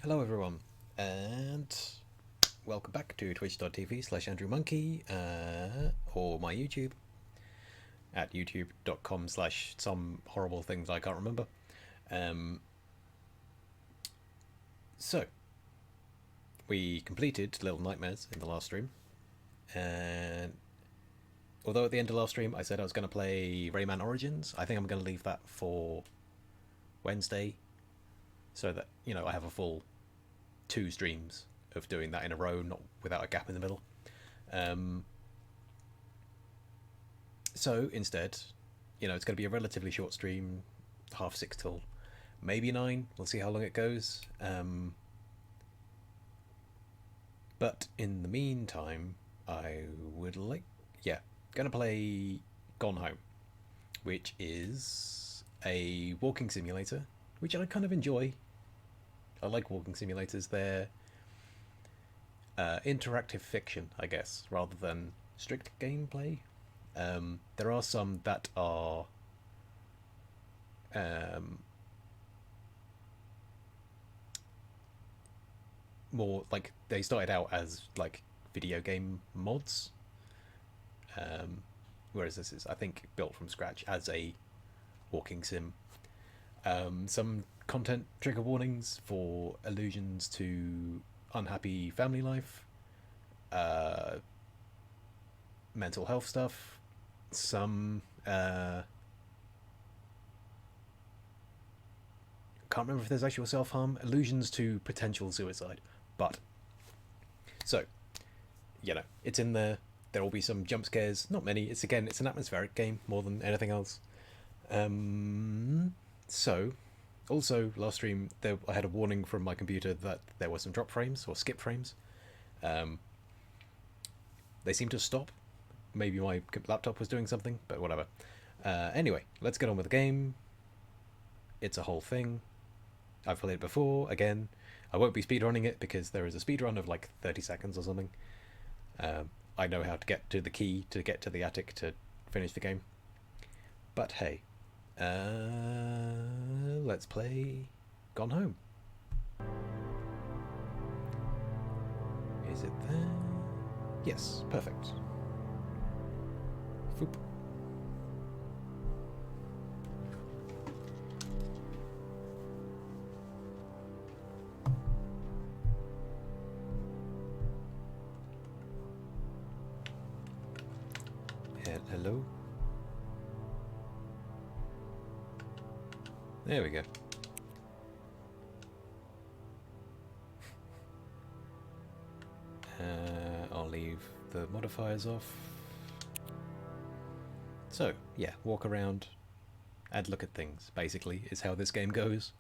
Hello everyone, and welcome back to twitch.tv/AndrewMonkey, or my YouTube, at youtube.com/some horrible things I can't remember. Um, so, we completed Little Nightmares in the last stream, and although at the end of last stream I said I was going to play Rayman Origins, I think I'm going to leave that for Wednesday, so that, you know, I have a full 2 streams of doing that in a row, not without a gap in the middle. So instead, you know, it's going to be a relatively short stream, 6:30 till maybe 9. We'll see how long it goes. But in the meantime, I would gonna play Gone Home, which is a walking simulator, which I kind of enjoy. I like walking simulators. They're interactive fiction, I guess, rather than strict gameplay. There are some that are more like they started out as like video game mods, whereas this is, I think, built from scratch as a walking sim. Some content trigger warnings for allusions to unhappy family life, mental health stuff, some can't remember if there's actual self-harm, allusions to potential suicide. But so, you know, it's in there. There will be some jump scares, not many. It's an atmospheric game more than anything else. So also last stream I had a warning from my computer that there were some drop frames or skip frames. They seem to stop. Maybe my laptop was doing something, but whatever. Anyway, let's get on with the game. It's a whole thing. I've played it before. Again, I won't be speedrunning it because there is a speedrun of like 30 seconds or something. I know how to get to the key to get to the attic to finish the game. But hey, let's play Gone Home. Is it there? Yes, perfect. Foop. Hello? There we go. I'll leave the modifiers off. So, yeah, walk around and look at things, basically, is how this game goes.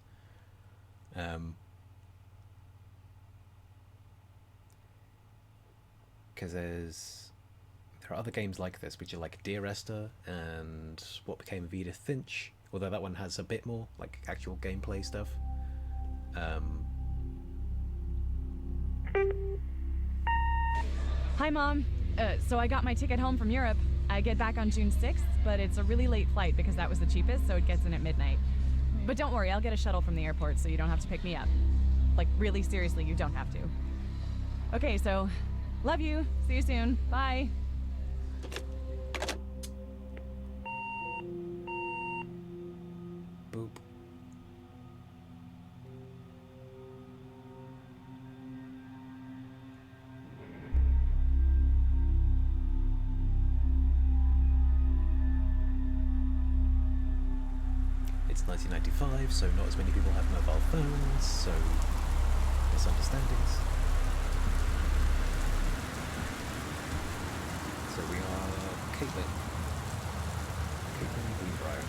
Because there are other games like this, which are like Dear Esther and What Became of Edith Finch, although that one has a bit more like actual gameplay stuff. Hi, Mom. So I got my ticket home from Europe. I get back on June 6th, but it's a really late flight because that was the cheapest, so it gets in at midnight. But don't worry, I'll get a shuttle from the airport so you don't have to pick me up. Like, really seriously, you don't have to. Okay, so, love you. See you soon. Bye. Boop. It's 1995, so not as many people have mobile phones, so misunderstandings. So we are Caitlin Greenbrier.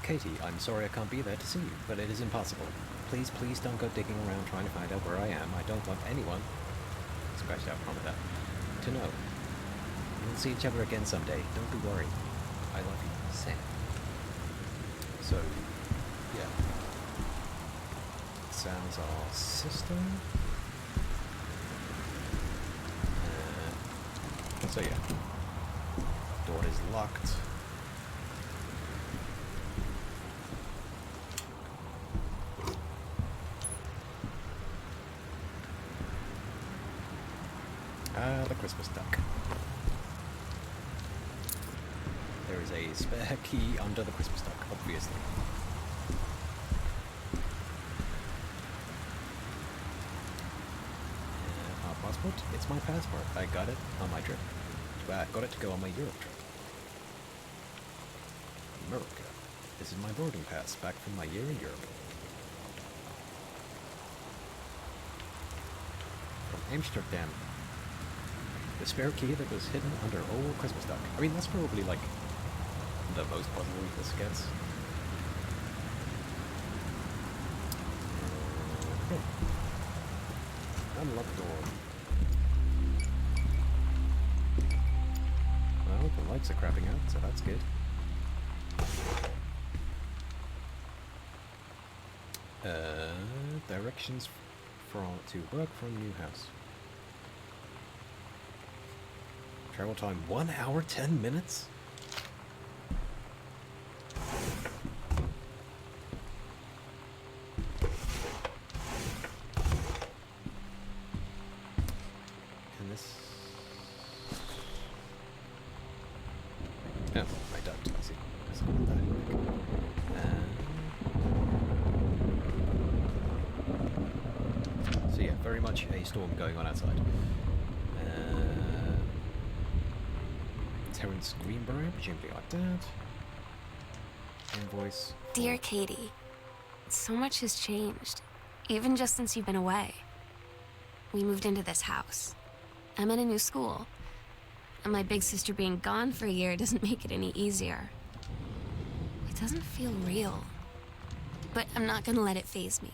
Katie, I'm sorry I can't be there to see you, but it is impossible. Please don't go digging around trying to find out where I am. I don't want anyone, scratched out from that, to know. We'll see each other again someday. Don't be worried. I love you, Sam. So, yeah. Sam's our sister. So yeah, door is locked. Ah, the Christmas duck. There is a spare key under the Christmas duck, obviously. Our passport? It's my passport. I got it on my trip. I got it to go on my Europe trip. America. This is my boarding pass back from my year in Europe. From Amsterdam. The spare key that was hidden under old Christmas duck. I mean, that's probably like the most puzzle this gets. Okay. Unlock door. Well, the lights are crapping out, so that's good. Directions to work from new house. Travel time 1 hour 10 minutes? And this... Oh, my duct, I see. That's not that so yeah, very much a storm going on outside. Terence Greenbrier, presumably like that. Invoice. Dear Katie, so much has changed, even just since you've been away. We moved into this house. I'm in a new school. And my big sister being gone for a year doesn't make it any easier. It doesn't feel real. But I'm not gonna let it faze me.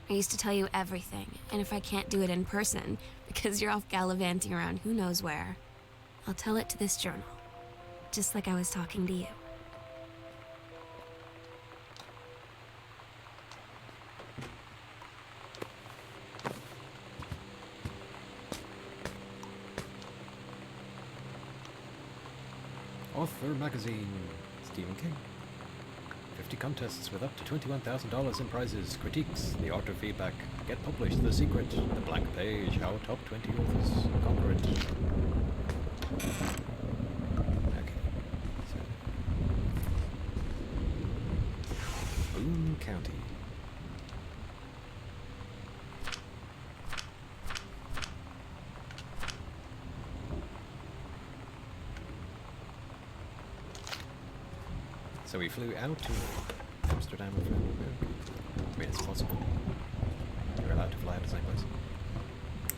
I used to tell you everything, and if I can't do it in person, because you're off gallivanting around who knows where, I'll tell it to this journal, just like I was talking to you. Author Magazine. Stephen King. 50 contests with up to $21,000 in prizes. Critiques. The author feedback. Get published. The secret. The blank page. How top 20 authors conquer it. Okay. So. Boone County. So we flew out to Amsterdam and flew. I mean, it's possible. You're allowed to fly out of the same place.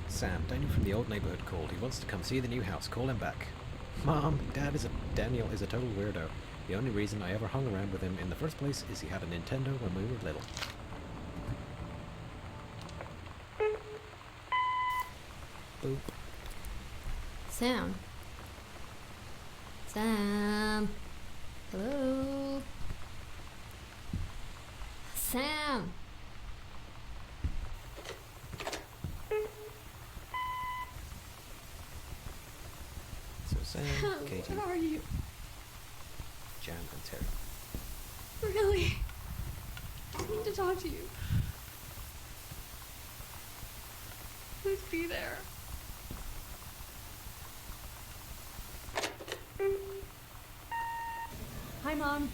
Sam, Daniel from the old neighborhood called. He wants to come see the new house. Call him back. Mom, Daniel is a total weirdo. The only reason I ever hung around with him in the first place is he had a Nintendo when we were little. Boop. Sam. Sam. Hello? Sam! So Sam, Katie, Where are you? Jan, and Terry. Really? I need to talk to you. Please be there. Hi, Mom.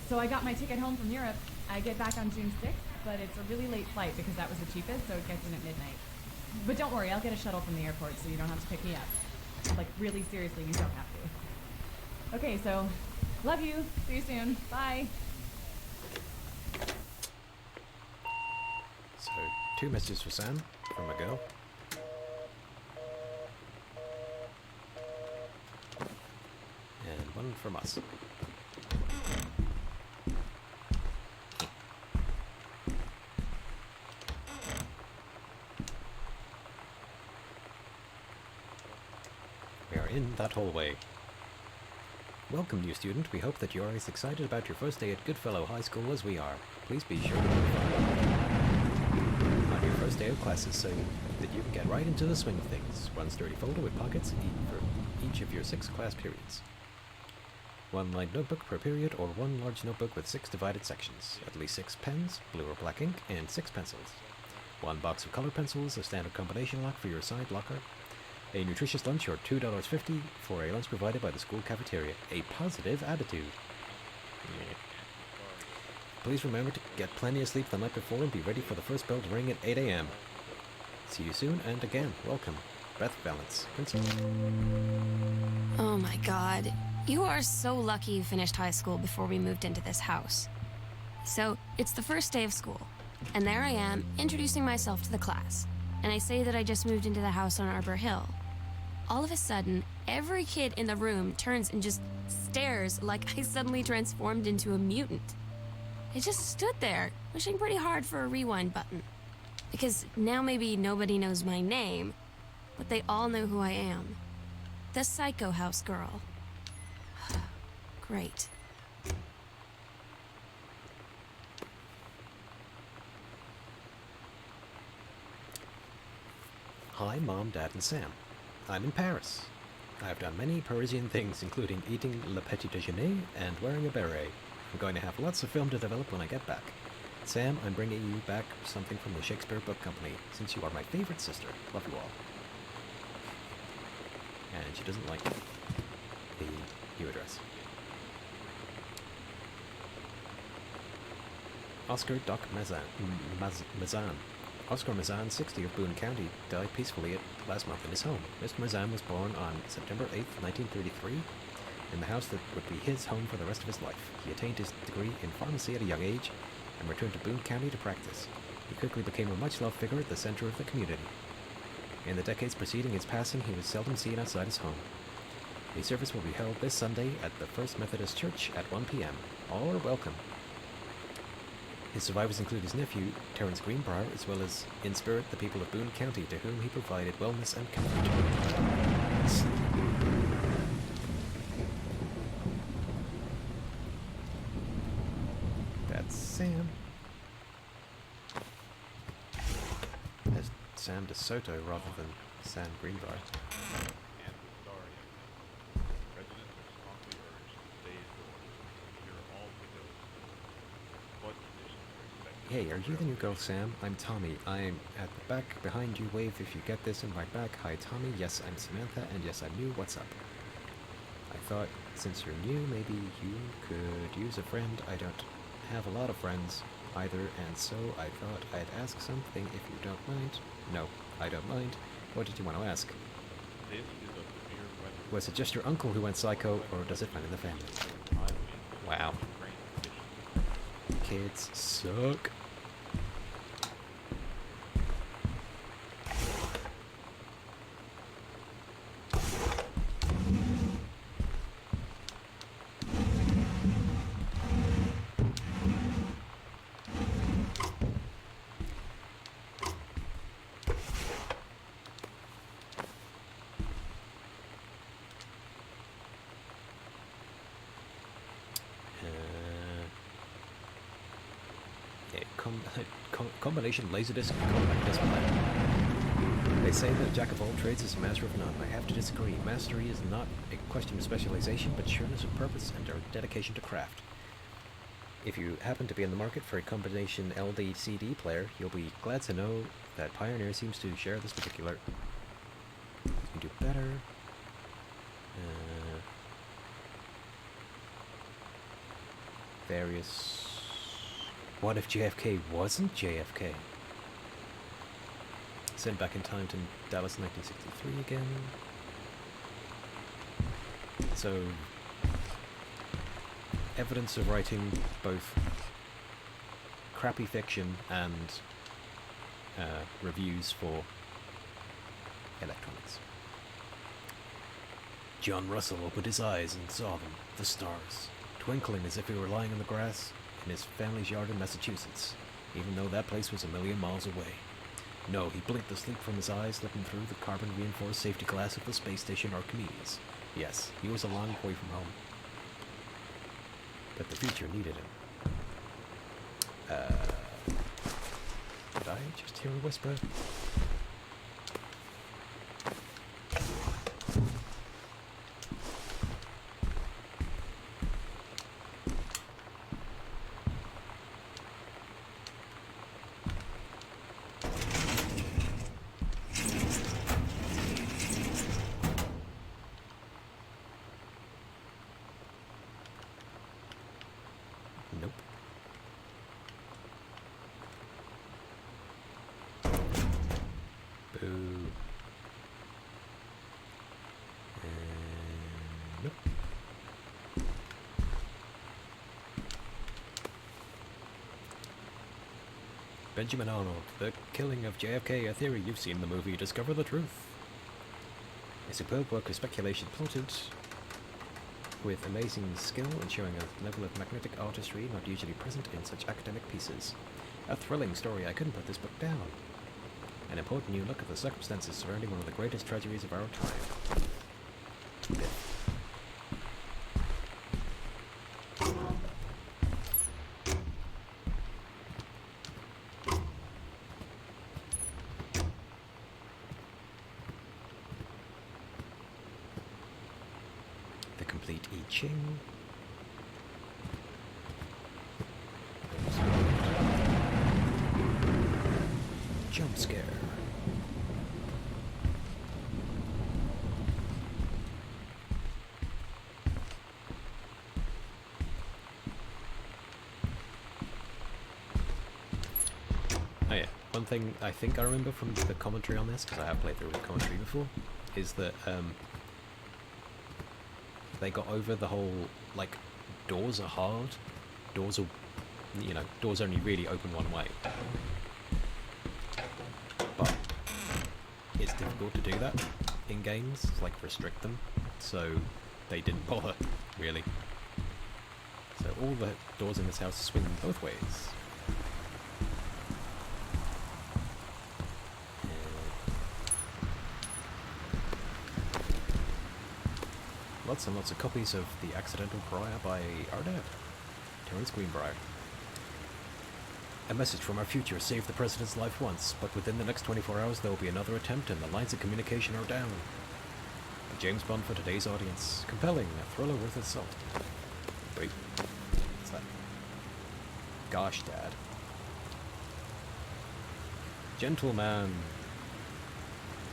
So I got my ticket home from Europe. I get back on June 6th, but it's a really late flight because that was the cheapest, so it gets in at midnight. But don't worry, I'll get a shuttle from the airport so you don't have to pick me up. Like, really seriously, you don't have to. Okay, so, love you. See you soon. Bye. So, 2 messages for Sam from a girl. And 1 from us. We are in that hallway. Welcome, new student. We hope that you are as excited about your first day at Goodfellow High School as we are. Please be sure to on your first day of classes so that you can get right into the swing of things. One sturdy folder with pockets, each of your 6 class periods. 1 light notebook per period, or 1 large notebook with 6 divided sections. At least 6 pens, blue or black ink, and 6 pencils. 1 box of color pencils, a standard combination lock for your side locker. A nutritious lunch, or $2.50 for a lunch provided by the school cafeteria. A positive attitude. Yeah. Please remember to get plenty of sleep the night before and be ready for the first bell to ring at 8 a.m. See you soon, and again, welcome. Beth Valance, Principal. Oh my god. You are so lucky you finished high school before we moved into this house. So, it's the first day of school, and there I am, introducing myself to the class. And I say that I just moved into the house on Arbor Hill. All of a sudden, every kid in the room turns and just stares like I suddenly transformed into a mutant. I just stood there, wishing pretty hard for a rewind button. Because now maybe nobody knows my name, but they all know who I am. The Psycho House girl. Great. Hi, Mom, Dad, and Sam. I'm in Paris. I have done many Parisian things, including eating le petit déjeuner and wearing a beret. I'm going to have lots of film to develop when I get back. Sam, I'm bringing you back something from the Shakespeare Book Company, since you are my favorite sister. Love you all. And she doesn't like the new address. Oscar Doc Mazan. Oscar Mazan, 60, of Boone County, died peacefully last month in his home. Mr. Mazan was born on September 8, 1933, in the house that would be his home for the rest of his life. He attained his degree in pharmacy at a young age and returned to Boone County to practice. He quickly became a much-loved figure at the center of the community. In the decades preceding his passing, he was seldom seen outside his home. A service will be held this Sunday at the First Methodist Church at 1 p.m. All are welcome. His survivors include his nephew, Terence Greenbrier, as well as, in spirit, the people of Boone County, to whom he provided wellness and comfort. That's Sam. That's Sam DeSoto rather than Sam Greenbrier. Hey, are you the new girl, Sam? I'm Tommy. I'm at the back behind you. Wave if you get this in my back. Hi, Tommy. Yes, I'm Samantha, and yes, I'm new. What's up? I thought, since you're new, maybe you could use a friend. I don't have a lot of friends either, and so I thought I'd ask something if you don't mind. No, I don't mind. What did you want to ask? Was it just your uncle who went psycho, or does it run in the family? Wow. Kids suck. Combination Laserdisc and compact display. They say that a jack of all trades is a master of none. I have to disagree. Mastery is not a question of specialization, but sureness of purpose and dedication to craft. If you happen to be in the market for a combination LD-CD player, you'll be glad to know that Pioneer seems to share this particular. You can do better. Various. What if JFK wasn't JFK? Sent back in time to Dallas 1963 again. So, evidence of writing both crappy fiction and reviews for electronics. John Russell opened his eyes and saw them, the stars, twinkling as if he were lying on the grass in his family's yard in Massachusetts, even though that place was a million miles away. No, he blinked the sleep from his eyes, looking through the carbon-reinforced safety glass of the space station Archimedes. Yes, he was a long way from home. But the future needed him. Did I just hear a whisper? Benjamin Arnold, the killing of JFK, a theory. You've seen the movie. Discover the truth. A superb work of speculation plotted with amazing skill and showing a level of magnetic artistry not usually present in such academic pieces. A thrilling story. I couldn't put this book down. An important new look at the circumstances surrounding one of the greatest tragedies of our time. The complete I Ching. Jump scare. Oh yeah, one thing I think I remember from the commentary on this, because I have played through the commentary before, is that they got over the whole, like, doors are hard, doors are, you know, doors only really open one way. But it's difficult to do that in games, like restrict them, so they didn't bother, really. So all the doors in this house swing both ways. Lots and lots of copies of The Accidental Pariah by our dad, Terence Greenbrier. A message from our future saved the president's life once, but within the next 24 hours there will be another attempt and the lines of communication are down. A James Bond for today's audience. Compelling, a thriller worth its salt. Wait, what's that? Gosh, Dad. Gentleman.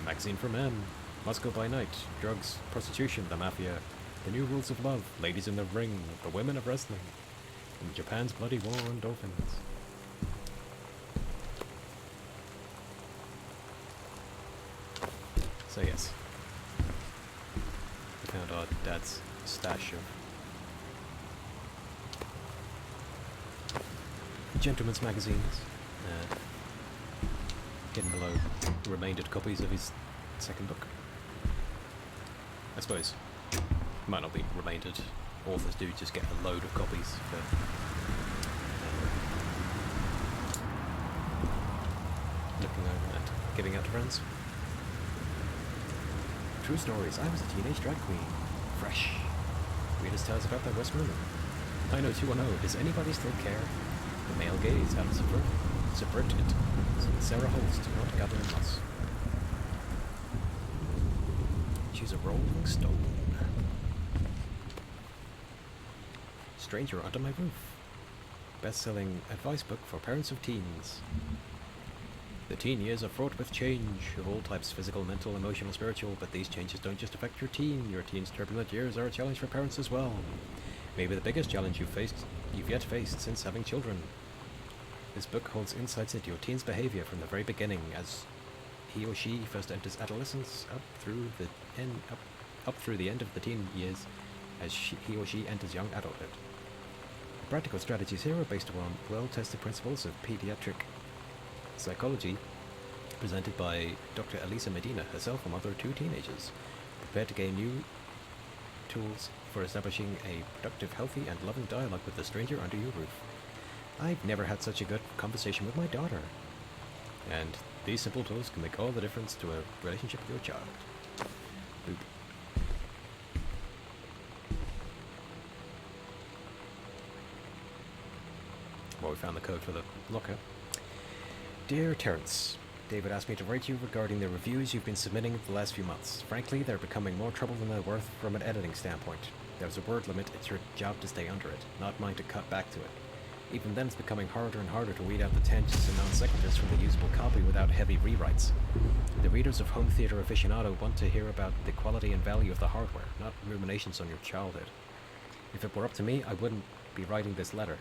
Magazine for men. Moscow by night. Drugs, prostitution, the mafia. The new rules of love. Ladies in the ring. The women of wrestling. And Japan's bloody war on dolphins. So yes, we found our dad's stash of gentlemen's magazines, hidden below remaindered copies of his second book. I suppose might not be remaindered. Authors do just get a load of copies for looking over and giving out to friends. True stories. I was a teenage drag queen. Fresh. Weirdest tales about that West Room. 90210. Does anybody still care? The male gaze have subverted. So Sarah Holst, not gather moss. She's a rolling stone. Stranger Under My Roof. Best-selling advice book for parents of teens. The teen years are fraught with change, of all types, physical, mental, emotional, spiritual, but these changes don't just affect your teen. Your teen's turbulent years are a challenge for parents as well. Maybe the biggest challenge you've yet faced since having children. This book holds insights into your teen's behavior from the very beginning, as he or she first enters adolescence, up through the end of the teen years, as he or she enters young adulthood. The practical strategies here are based upon well-tested principles of pediatric psychology, presented by Dr. Elisa Medina, herself a mother of two teenagers, prepared to gain new tools for establishing a productive, healthy, and loving dialogue with the stranger under your roof. I've never had such a good conversation with my daughter. And these simple tools can make all the difference to a relationship with your child. Boop. Well, we found the code for the locker. Dear Terence, David asked me to write you regarding the reviews you've been submitting the last few months. Frankly, they're becoming more trouble than they're worth from an editing standpoint. There's a word limit, it's your job to stay under it, not mine to cut back to it. Even then, it's becoming harder and harder to weed out the tangents and non sequiturs from the usable copy without heavy rewrites. The readers of Home Theater Aficionado want to hear about the quality and value of the hardware, not ruminations on your childhood. If it were up to me, I wouldn't be writing this letter.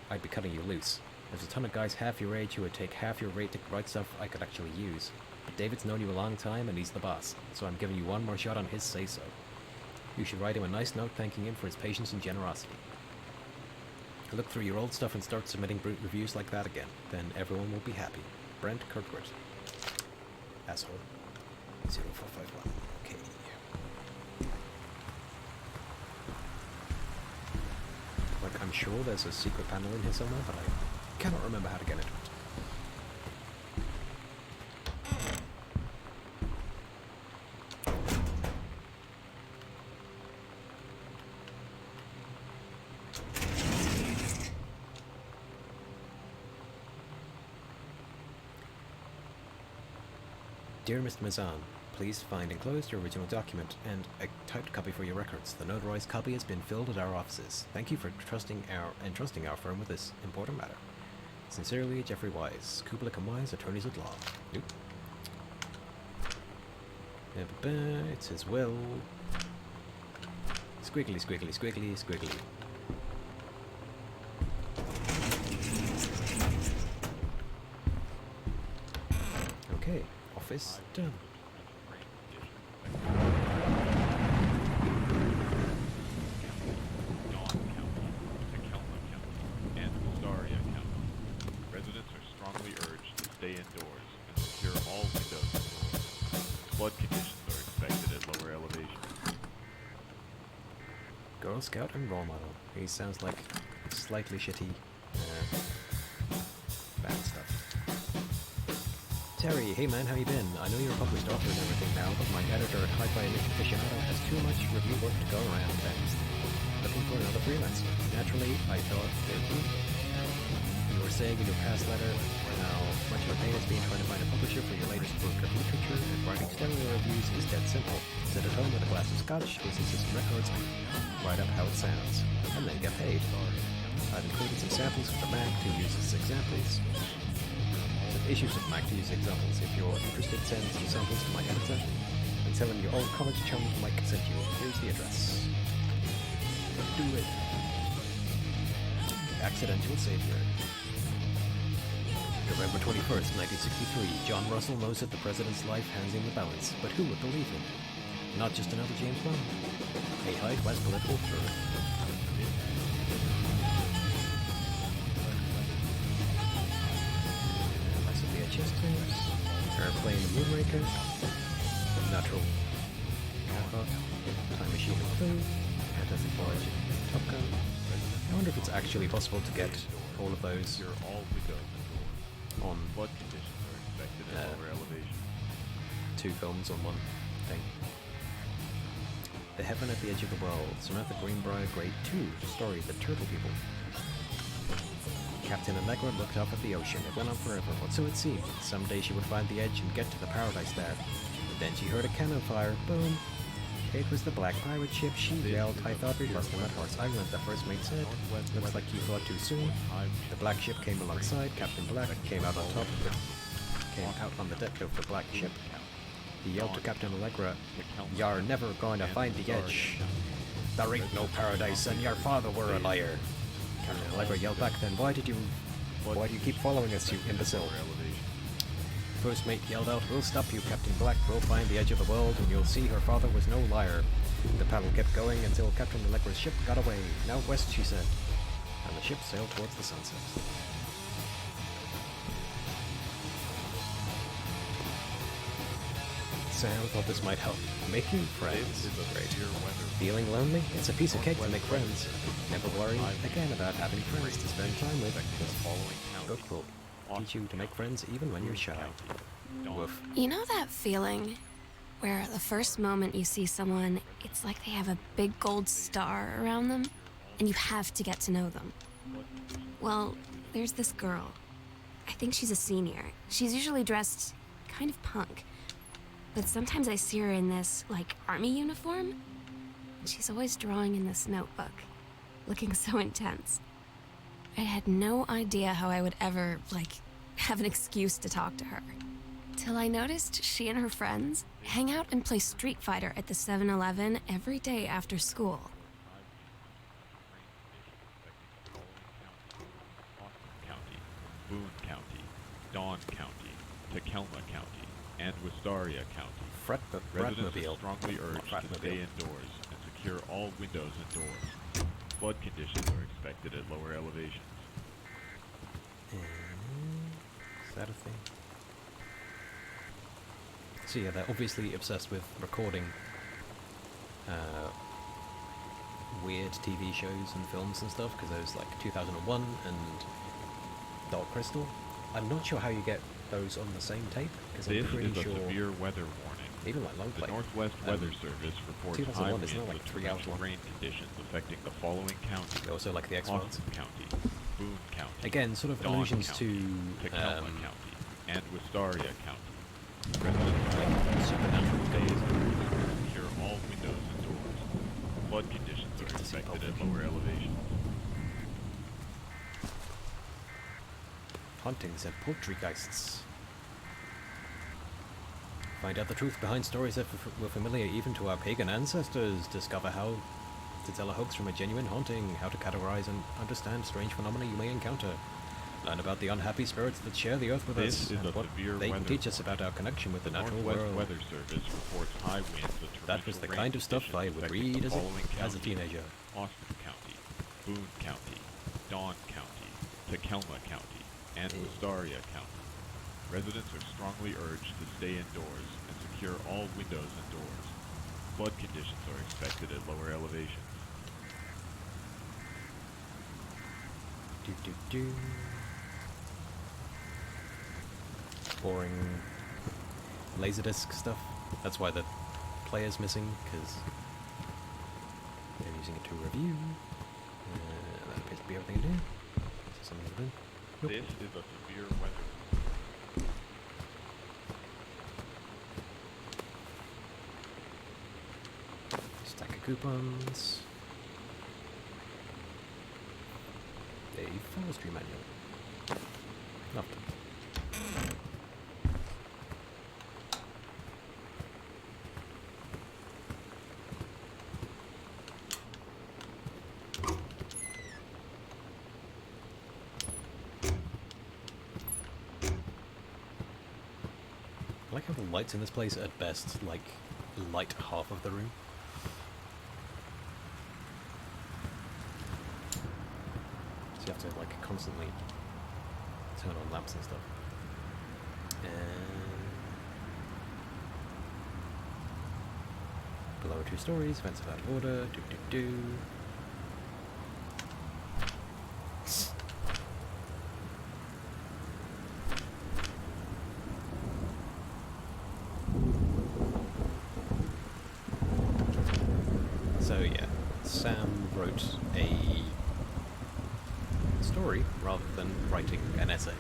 I'd be cutting you loose. There's a ton of guys half your age who would take half your rate to write stuff I could actually use. But David's known you a long time and he's the boss, so I'm giving you one more shot on his say-so. You should write him a nice note thanking him for his patience and generosity. Look through your old stuff and start submitting brute reviews like that again. Then everyone will be happy. Brent Kirkwood. Asshole. 0451. Okay. Like, I'm sure there's a secret panel in here somewhere, but I cannot remember how to get into it. Dear Mr. Mazan, please find enclosed your original document and a typed copy for your records. The notarized copy has been filled at our offices. Thank you for trusting our firm with this important matter. Sincerely, Jeffrey Wise, Kublik and Wise, attorneys at law. Nope. It's his will. Squiggly, squiggly, squiggly, squiggly. Okay. Office done. Dawn County, Tacoma County, and Wistaria County. Residents are strongly urged to stay indoors and secure all windows and doors. Flood conditions are expected at lower elevations. Girl Scout and role model. He sounds like slightly shitty bad stuff. Terry, hey man, how you been? I know you're a published author and everything now, but my editor at Hi-Fi Aficionado has too much review work to go around and looking for another freelancer. Naturally, I thought that you were saying in your past letter how much of a pain it's been trying to find a publisher for your latest book of literature, and writing stellar reviews is dead simple. Sit at home with a glass of scotch, listen to some records, write up how it sounds, and then get paid. I've included some samples for the Mac to use as examples. Issues of Mac to use examples. If you're interested, send some samples to my editor and tell him your old college chum Mike sent you. Here's the address. Do it. Accidental Savior. November 21st, 1963. John Russell knows that the president's life hangs in the balance, but who would believe him? Not just another James Bond. A high-class political thriller. Chest tapes, Airplane Moonraker, Natural Catwalk, Time Machine and Clue, Fantastic Voyage, Top Gun. I wonder if it's actually possible to get all of those Secure all windows and doors. on Flood conditions are expected at lower elevations. 2 films on one thing. The Heaven at the Edge of the World, Samantha Greenbrier, Grade 2, story The Turtle People. Captain Allegra looked up at the ocean. It went on forever, but so it seemed. Someday she would find the edge and get to the paradise there. But then she heard a cannon fire. Boom! It was the black pirate ship. She yelled. I thought we'd lost him at Horse Island, the first mate said. Looks like you thought too soon. The black ship came alongside. Captain Black came out on the deck of the black ship. He yelled to Captain Allegra, "You're never going to find the edge. There ain't no paradise, and your father were a liar." Captain Allegra yelled back, "Then why do you keep following us, you imbecile?" First mate yelled out, "We'll stop you, Captain Black. We'll find the edge of the world, and you'll see her father was no liar." The paddle kept going until Captain Allegra's ship got away. "Now west," she said, and the ship sailed towards the sunset. Sam thought this might help. Making friends. Great. Feeling lonely? It's a piece of cake to make friends. Never worry again about having friends to spend time with. This book will teach you to make friends even when you're shy. Woof. You know that feeling where the first moment you see someone, it's like they have a big gold star around them, and you have to get to know them? Well, there's this girl. I think she's a senior. She's usually dressed kind of punk. But sometimes I see her in this, army uniform. And she's always drawing in this notebook, looking so intense. I had no idea how I would ever, have an excuse to talk to her. Till I noticed she and her friends hang out and play Street Fighter at the 7-Eleven every day after school. County, Boone County, Dawn County, Tacoma County, and Wistaria County. Residents are strongly urged to stay indoors and secure all windows and doors. Flood conditions are expected at lower elevations. Is that a thing? So yeah, they're obviously obsessed with recording weird TV shows and films and stuff, because there's like 2001 and Dark Crystal. I'm not sure how you get those on the same tape, because I'm This pretty is a sure severe weather warning. even like long The play. Northwest Weather Service reports 2001 high winds isn't it like with 3 hours torrential long? rain conditions affecting the following counties: Also like the X-Files. Austin County, Boone County, Again, sort of Dawn allusions County, to Tacoma County, and Wistaria County. Residents like supernatural stay days. indoors and secure all windows and doors. Flood conditions are Get to see expected Pulp at lower elevations. Hauntings and poltergeists. Find out the truth behind stories that were familiar even to our pagan ancestors. Discover how to tell a hoax from a genuine haunting. How to categorize and understand strange phenomena you may encounter. Learn about the unhappy spirits that share the earth with This us, is and a what severe they can weather teach us warning. about our connection with the natural Northwest world. Weather Service reports high winds and torrential That was the rain kind of stuff I conditions would affecting read the as following a counties: teenager. Austin County, Boone County, Dawn County, Tacoma County, and Wistaria County. Residents are strongly urged to stay indoors and secure all windows and doors. Flood conditions are expected at lower elevations. Do do do. Boring laserdisc stuff. That's why the player's missing, because they're using it to review. That appears to be everything in here. Is there something to do? Nope. This is a severe weather. Stack of coupons. A forestry manual. Lovely. I like how the lights in this place at best, like, light half of the room. So you have to, like, constantly turn on lamps and stuff. And below 2 stories, vents are out of order, do. So yeah, Sam wrote a story rather than writing an essay.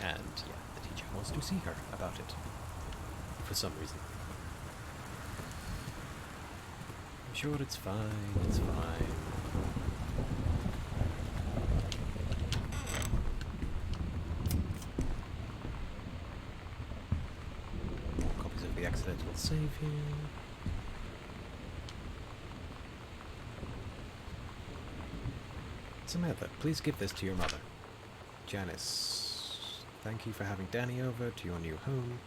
And yeah, the teacher wants to see her about it. For some reason. I'm sure it's fine, it's fine. More copies of the accidental save here. Samantha, please give this to your mother. Janice, thank you for having Danny over to your new home.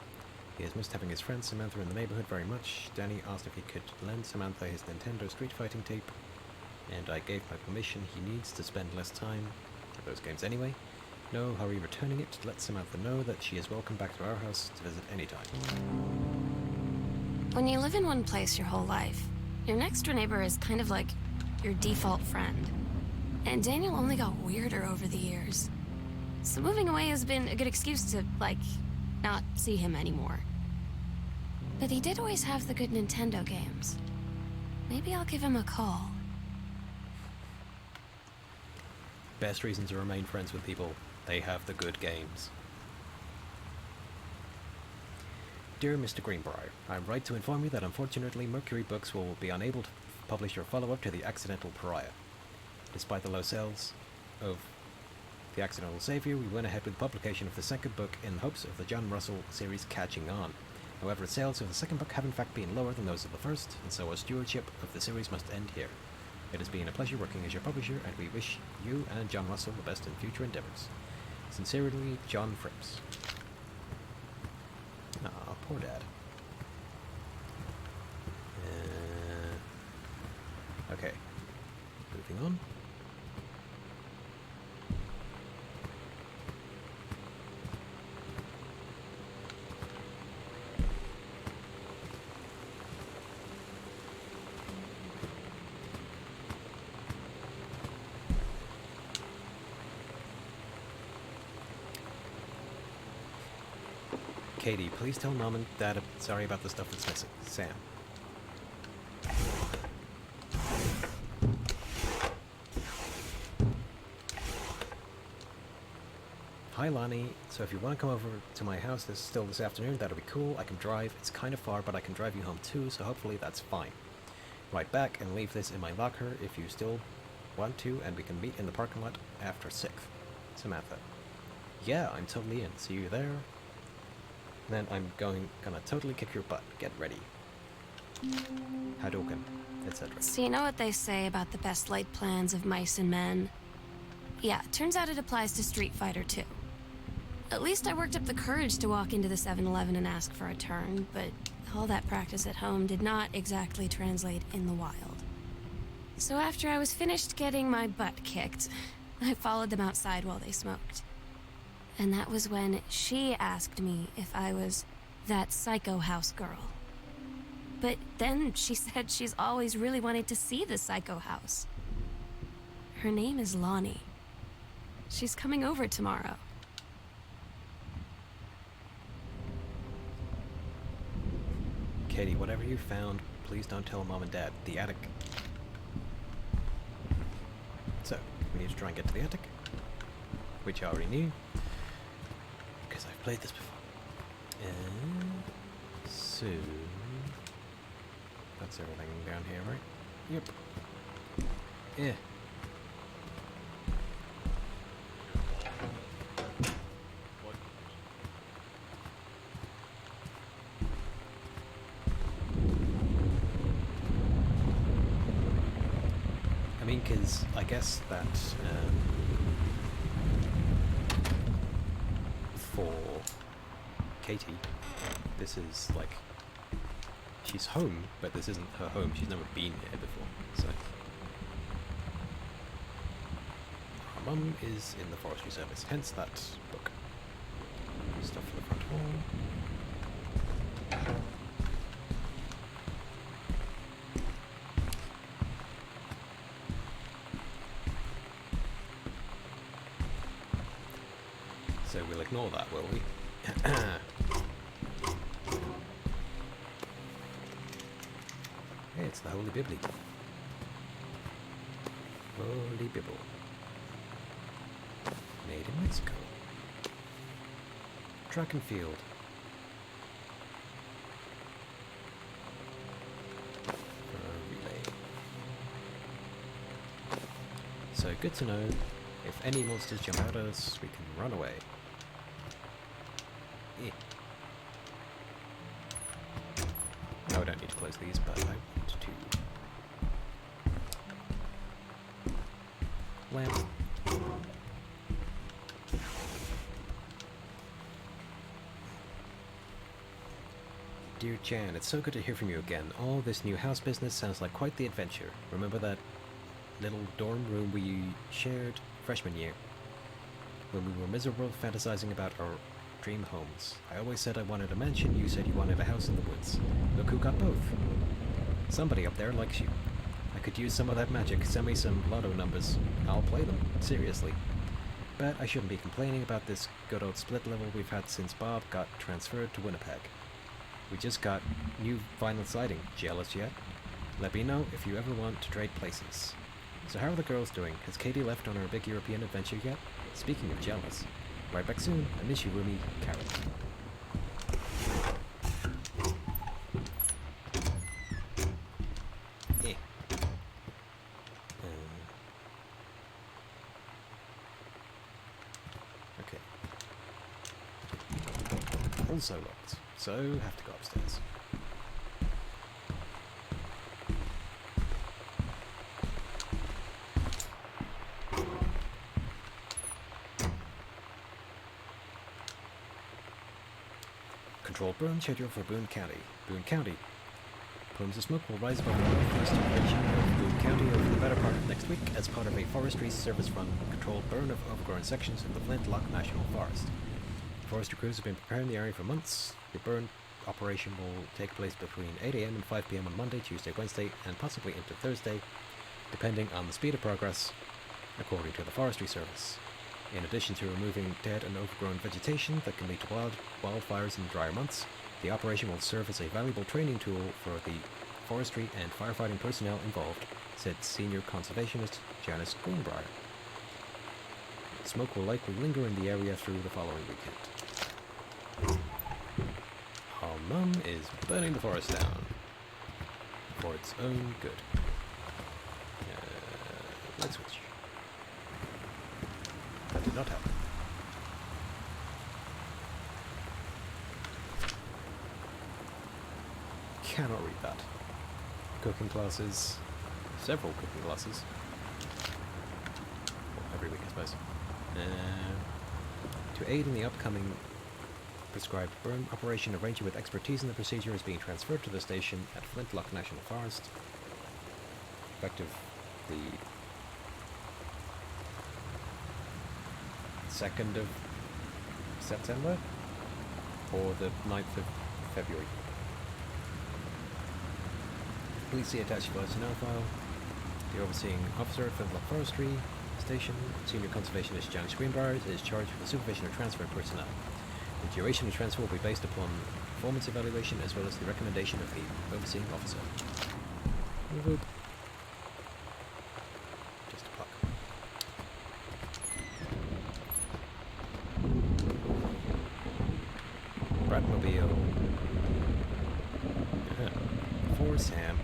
He has missed having his friend Samantha in the neighborhood very much. Danny asked if he could lend Samantha his Nintendo Street Fighting tape, and I gave my permission. He needs to spend less time at those games anyway. No hurry returning it. Let Samantha know that she is welcome back to our house to visit anytime. When you live in one place your whole life, your next door neighbor is kind of like your default friend. And Daniel only got weirder over the years. So moving away has been a good excuse to, like, not see him anymore. But he did always have the good Nintendo games. Maybe I'll give him a call. Best reason to remain friends with people. They have the good games. Dear Mr. Greenbrier, I write to inform you that unfortunately Mercury Books will be unable to publish your follow-up to The Accidental Pariah. Despite the low sales of The Accidental Savior, we went ahead with publication of the second book in hopes of the John Russell series catching on. However, sales of the second book have in fact been lower than those of the first, and so our stewardship of the series must end here. It has been a pleasure working as your publisher, and we wish you and John Russell the best in future endeavors. Sincerely, John Fripps. Ah, poor Dad. Moving on. Katie, please tell Mom and Dad sorry about the stuff that's missing. Sam. Hi Lonnie, so if you want to come over to my house this afternoon, that'll be cool. I can drive. It's kind of far, but I can drive you home too, so hopefully that's fine. Write back and leave this in my locker if you still want to, and we can meet in the parking lot after 6th. Samantha. Yeah, I'm totally in. See you there. Then I'm gonna totally kick your butt. Get ready. Hadouken, etc. So you know what they say about the best laid plans of mice and men? Yeah, turns out it applies to Street Fighter too. At least I worked up the courage to walk into the 7-Eleven and ask for a turn, but all that practice at home did not exactly translate in the wild. So after I was finished getting my butt kicked, I followed them outside while they smoked. And that was when she asked me if I was that psycho house girl. But then she said she's always really wanted to see the psycho house. Her name is Lonnie. She's coming over tomorrow. Katie, whatever you found, please don't tell Mom and Dad. The attic. So, we need to try and get to the attic, which I already knew, because I've played this before. And so, that's everything down here, right? Yep. Yeah. I mean, because I guess that for Katie, this is like, she's home, but this isn't her home. She's never been here before, so. Her mum is in the forestry service, hence that book. Stuff for the front hall. So we'll ignore that, will we? Hey, it's the Holy Bible. Holy Bible. Made in Mexico. Track and field. Relay. So good to know. If any monsters jump out at us, we can run away. No, I don't need to close these, but I want to. Lamp. Dear Jan, it's so good to hear from you again. All this new house business sounds like quite the adventure. Remember that little dorm room we shared freshman year? When we were miserable fantasizing about our dream homes. I always said I wanted a mansion, you said you wanted a house in the woods. Look who got both. Somebody up there likes you. I could use some of that magic, send me some lotto numbers. I'll play them, seriously. But I shouldn't be complaining about this good old split level we've had since Bob got transferred to Winnipeg. We just got new vinyl siding. Jealous yet? Let me know if you ever want to trade places. So how are the girls doing? Has Katie left on her big European adventure yet? Speaking of jealous. Right back soon. I miss you, Rumi. Carol. Eh. Okay. Also locked. So, have to go upstairs. Controlled burn schedule for Boone County. Boone County. Plumes of smoke will rise above the northwestern region of Boone County over the better part of next week as part of a Forestry Service-run controlled burn of overgrown sections of the Flint Loch National Forest. Forestry crews have been preparing the area for months. The burn operation will take place between 8 a.m. and 5 p.m. on Monday, Tuesday, Wednesday, and possibly into Thursday, depending on the speed of progress, according to the Forestry Service. In addition to removing dead and overgrown vegetation that can lead to wildfires in drier months, the operation will serve as a valuable training tool for the forestry and firefighting personnel involved, said senior conservationist Janice Greenbrier. Smoke will likely linger in the area through the following weekend. Our mum is burning the forest down for its own good. Let's switch. That did not happen. Cannot read that. Cooking classes. Several cooking classes. Well, every week, I suppose. To aid in the upcoming prescribed burn operation, a ranger with expertise in the procedure is being transferred to the station at Flint Loch National Forest, effective the 2nd of September or the 9th of February. Please see attached personnel file. The overseeing officer at Flint Loch Forestry Station, Senior Conservationist Janice Greenbrier, is charged with the supervision of transfer personnel. The duration of transfer will be based upon performance evaluation as well as the recommendation of the overseeing officer. Whoop. Just a puck. Bratmobile. For Sam.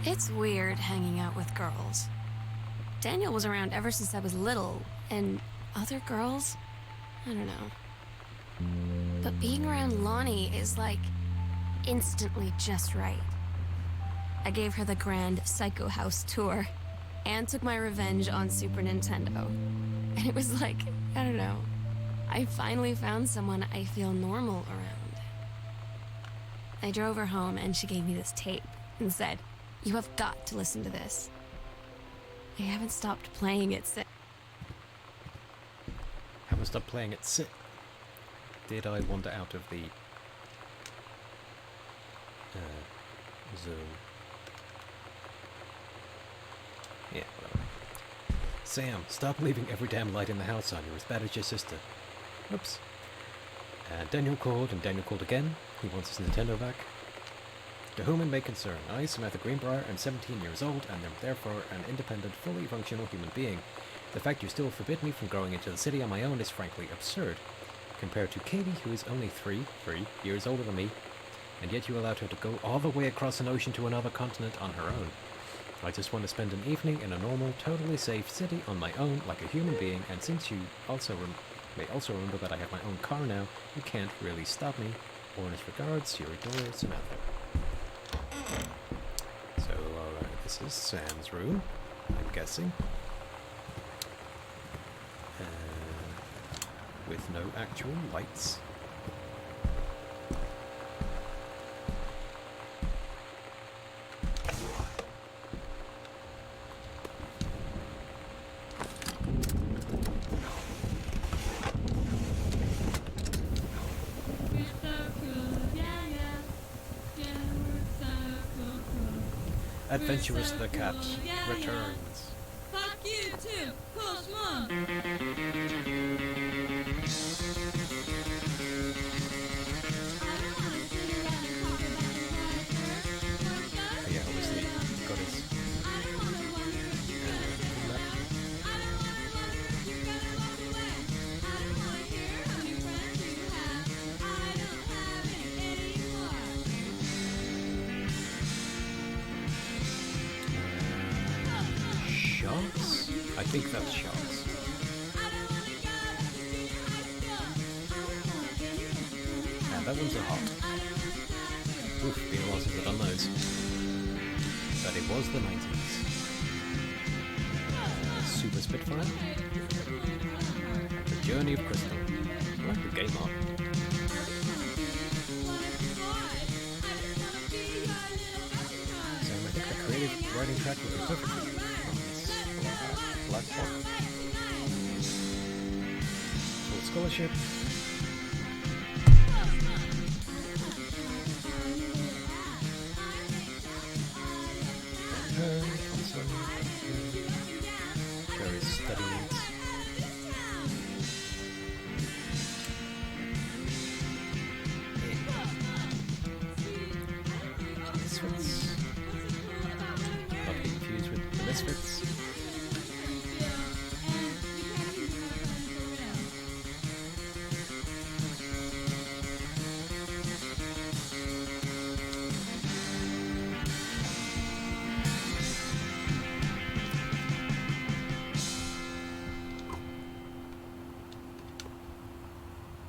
It's weird hanging out with girls. Daniel was around ever since I was little, and other girls? I don't know. But being around Lonnie is like instantly just right. I gave her the grand Psycho House tour and took my revenge on Super Nintendo. And it was like, I don't know, I finally found someone I feel normal around. I drove her home and she gave me this tape and said, "You have got to listen to this." I haven't stopped playing it since. Haven't stopped playing it since. Did I wander out of the zone? Yeah, whatever. Sam, stop leaving every damn light in the house on. You're as bad as your sister. Oops. Daniel called, and Daniel called again. He wants his Nintendo back. To whom it may concern, I, Samantha Greenbrier, am 17 years old, and am therefore an independent, fully functional human being. The fact you still forbid me from going into the city on my own is frankly absurd. Compared to Katie, who is only three years older than me, and yet you allowed her to go all the way across an ocean to another continent on her own. I just want to spend an evening in a normal, totally safe city on my own, like a human being, and since you also may also remember that I have my own car now, you can't really stop me. Warmest regards, your adorer, Samantha. So, this is Sam's room, I'm guessing. With no actual lights. Adventurous the Cat returns. Fuck you too, push one. Yeah, obviously, got his. Sharks? I think that's sharks. And that one's a hot. Oof, been a while since I've done those. But it was the 90s. Super Spitfire. The Journey of Crystal. I like the game art. So I think the creative writing track would be perfect for you on this platform. Full scholarship. Various study needs. Misfits. Not to be confused with the Misfits.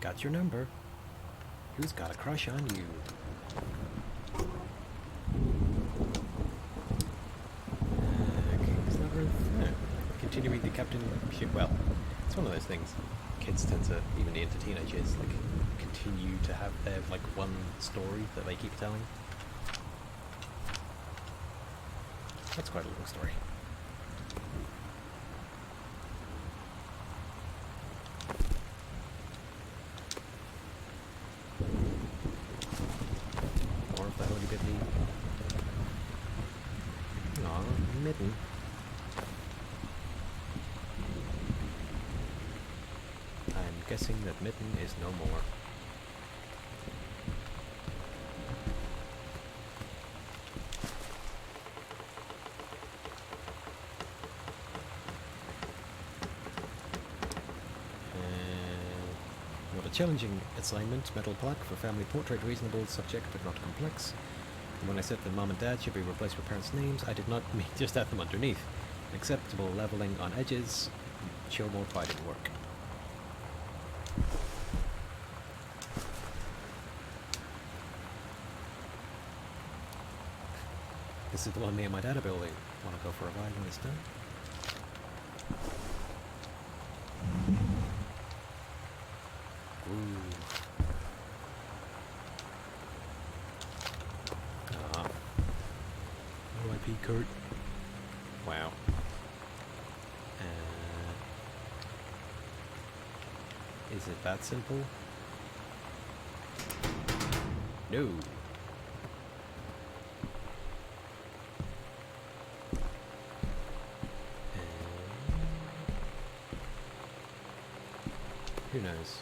Got your number. Who's got a crush on you? King's Lever. Continuing the captain ship. Well, it's one of those things. Kids tend to, even into teenagers, like continue to have their like one story that they keep telling. That's quite a long story. More of the Holy Bidney. Aw, Midden. I'm guessing that Midden is no more. Not a challenging assignment, metal plaque for family portrait, reasonable subject but not complex. And when I said that mom and dad should be replaced with parents' names, I did not mean just add them underneath. Acceptable leveling on edges, show more pride in work. This is the one me and my dad are building. Want to go for a ride when it's done? Ooh. Ah. R.I.P. Kurt. Wow. Is it that simple? No. Who knows?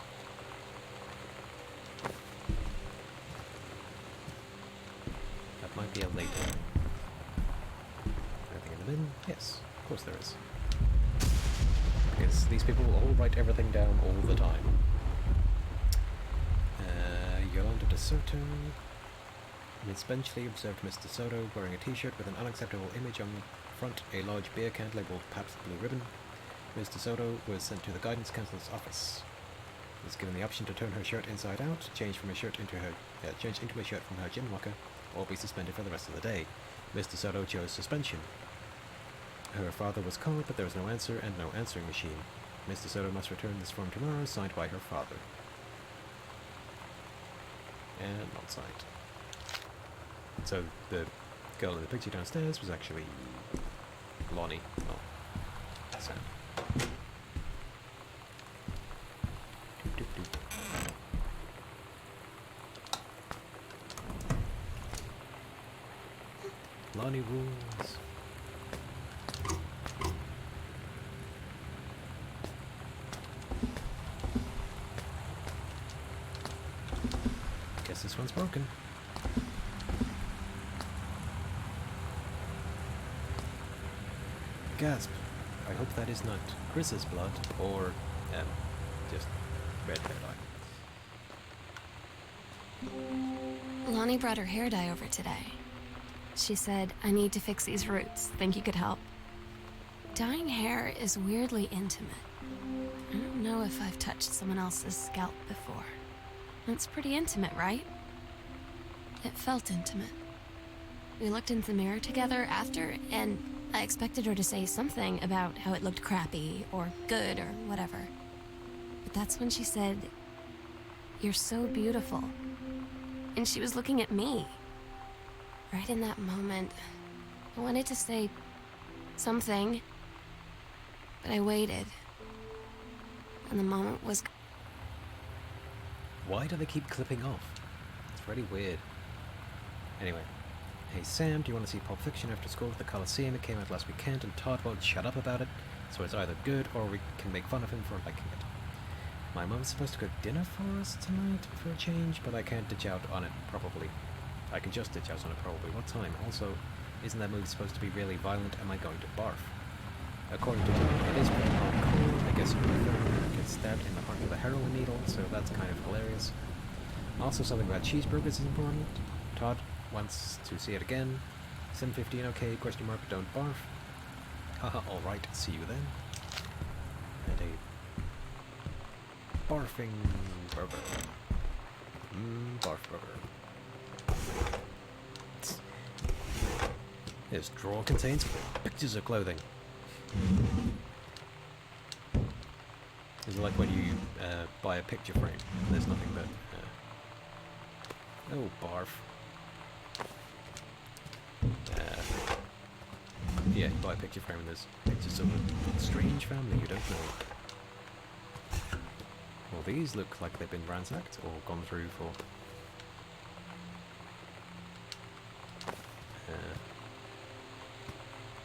That might be a later. Anything in the bin? Yes, of course there is. Because these people all write everything down all the time. Yolanda De Soto. Miss Benchley observed Mr. Soto wearing a t-shirt with an unacceptable image on front, a large beer can labeled Pabst Blue Ribbon. Mr. Soto was sent to the guidance counselor's office. Was given the option to turn her shirt inside out, change into a shirt from her gym locker, or be suspended for the rest of the day. Mr. Soto chose suspension. Her father was called, but there was no answer and no answering machine. Mr. Soto must return this form tomorrow, signed by her father. And not signed. So the girl in the picture downstairs was actually Lonnie, not Sam. Lonnie rules. Guess this one's broken. Gasp. I hope that is not Chris's blood, or, just red hair dye. Lonnie brought her hair dye over today. She said, I need to fix these roots. Think you could help? Dyeing hair is weirdly intimate. I don't know if I've touched someone else's scalp before. It's pretty intimate, right? It felt intimate. We looked in the mirror together after, and I expected her to say something about how it looked crappy or good or whatever. But that's when she said, "You're so beautiful." And she was looking at me. Right in that moment, I wanted to say something, but I waited. And the moment was... Why do they keep clipping off? It's really weird. Anyway. Hey Sam, do you want to see Pulp Fiction after school at the Coliseum? It came out last weekend and Todd won't shut up about it, so it's either good or we can make fun of him for liking it. My mum's supposed to cook dinner for us tonight for a change, but I can't ditch out on it, probably. I can just ditch out on it, probably. What time? Also, isn't that movie supposed to be really violent? Am I going to barf? According to Todd, it is pretty hardcore. I guess Luther gets stabbed in the heart with a heroin needle, so that's kind of hilarious. Also, something about cheeseburgers is important. Todd wants to see it again. 7:15, okay, question mark, don't barf. Haha, alright, see you then. And a barfing burger. Barf burger. This drawer contains pictures of clothing. Is it like when you buy a picture frame? There's nothing but... oh, barf. Yeah, you buy a picture frame and there's pictures of a strange family you don't know. Well, these look like they've been ransacked or gone through for...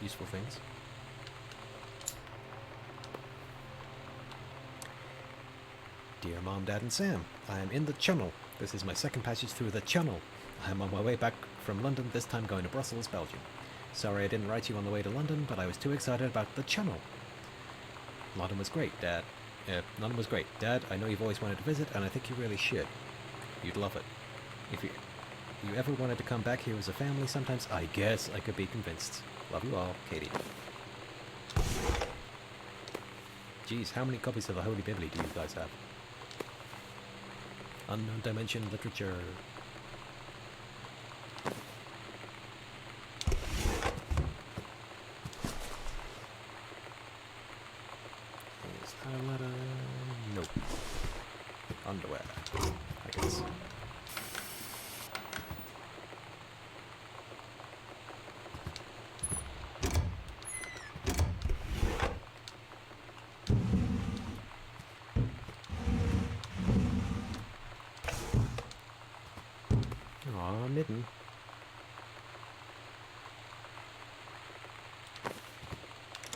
useful things. Dear Mom, Dad and Sam, I am in the Channel. This is my second passage through the Channel. I am on my way back from London, this time going to Brussels, Belgium. Sorry I didn't write you on the way to London, but I was too excited about the Channel. London was great, Dad. London was great. Dad, I know you've always wanted to visit, and I think you really should. You'd love it. If you ever wanted to come back here as a family sometimes, I guess I could be convinced. Love you all, Katie. Geez, how many copies of the Holy Bible do you guys have? Unknown Dimension Literature. Is that a letter? Nope. Underwear, I guess. Aw, Midden.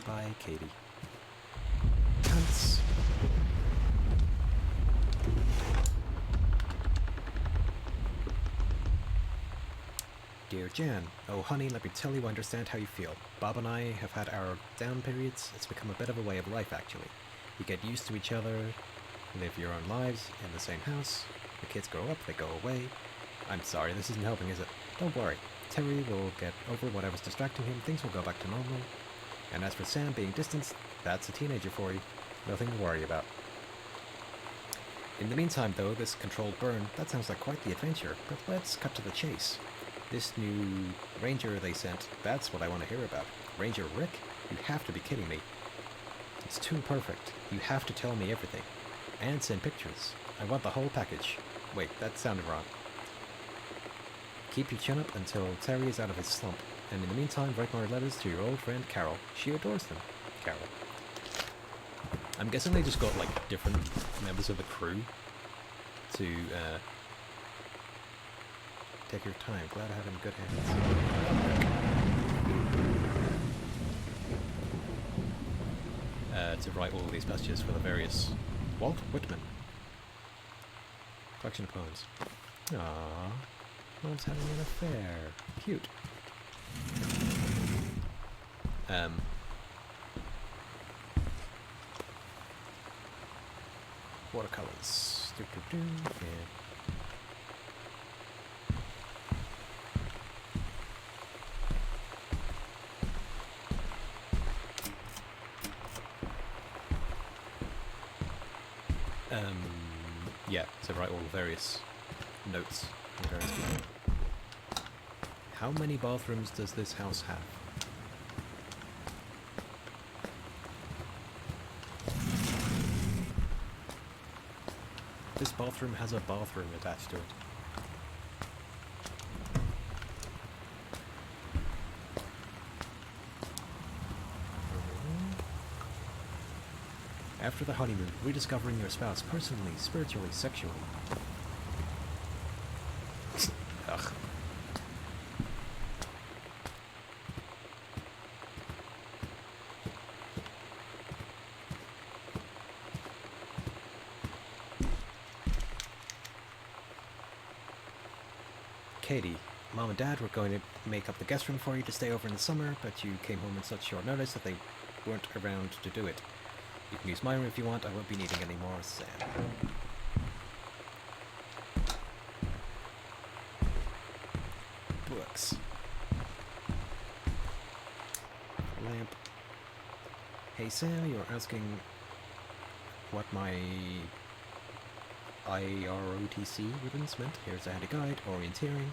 Bye, Katie. Cunts. Dear Jan, oh honey, let me tell you I understand how you feel. Bob and I have had our down periods. It's become a bit of a way of life, actually. You get used to each other, live your own lives in the same house. The kids grow up, they go away. I'm sorry, this isn't helping, is it? Don't worry. Terry will get over whatever's distracting him, things will go back to normal. And as for Sam being distanced, that's a teenager for you. Nothing to worry about. In the meantime, though, this controlled burn, that sounds like quite the adventure, but let's cut to the chase. This new ranger they sent, that's what I want to hear about. Ranger Rick? You have to be kidding me. It's too perfect. You have to tell me everything. And send pictures. I want the whole package. Wait, that sounded wrong. Keep your chin up until Terry is out of his slump. And in the meantime, write more letters to your old friend Carol. She adores them. Carol. I'm guessing they just got, like, different members of the crew to, take your time. Glad I have it in good hands. To write all of these passages for the various... Walt Whitman. Collection of poems. Aww. Mom's having an affair. Cute. Watercolors. Yeah, so write all the various notes from various people. How many bathrooms does this house have? This bathroom has a bathroom attached to it. After the honeymoon, rediscovering your spouse personally, spiritually, sexually. Ugh. Katie, Mom and Dad were going to make up the guest room for you to stay over in the summer, but you came home in such short notice that they weren't around to do it. You can use my room if you want, I won't be needing any more, Sam. Books. Lamp. Hey Sam, you're asking what my IROTC ribbons meant. Here's a handy guide. Orienteering.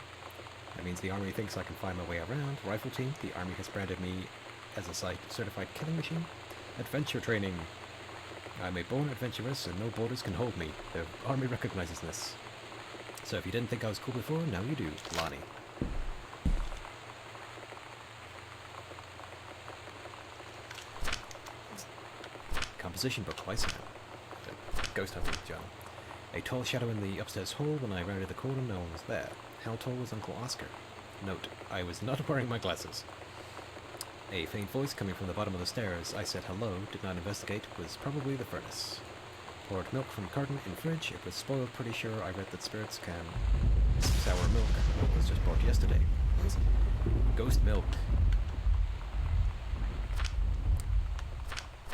That means the Army thinks I can find my way around. Rifle team. The Army has branded me as a certified killing machine. Adventure training. I'm a born adventurous and no borders can hold me. The Army recognizes this. So if you didn't think I was cool before, now you do. Lonnie. Composition book by Sam. Ghost hunting journal. A tall shadow in the upstairs hall. When I rounded the corner, no one was there. How tall was Uncle Oscar? Note, I was not wearing my glasses. A faint voice coming from the bottom of the stairs. I said hello, did not investigate, was probably the furnace. Poured milk from carton in fridge. It was spoiled, pretty sure. I read that spirits can... Sour milk. Milk was just bought yesterday. Ghost milk.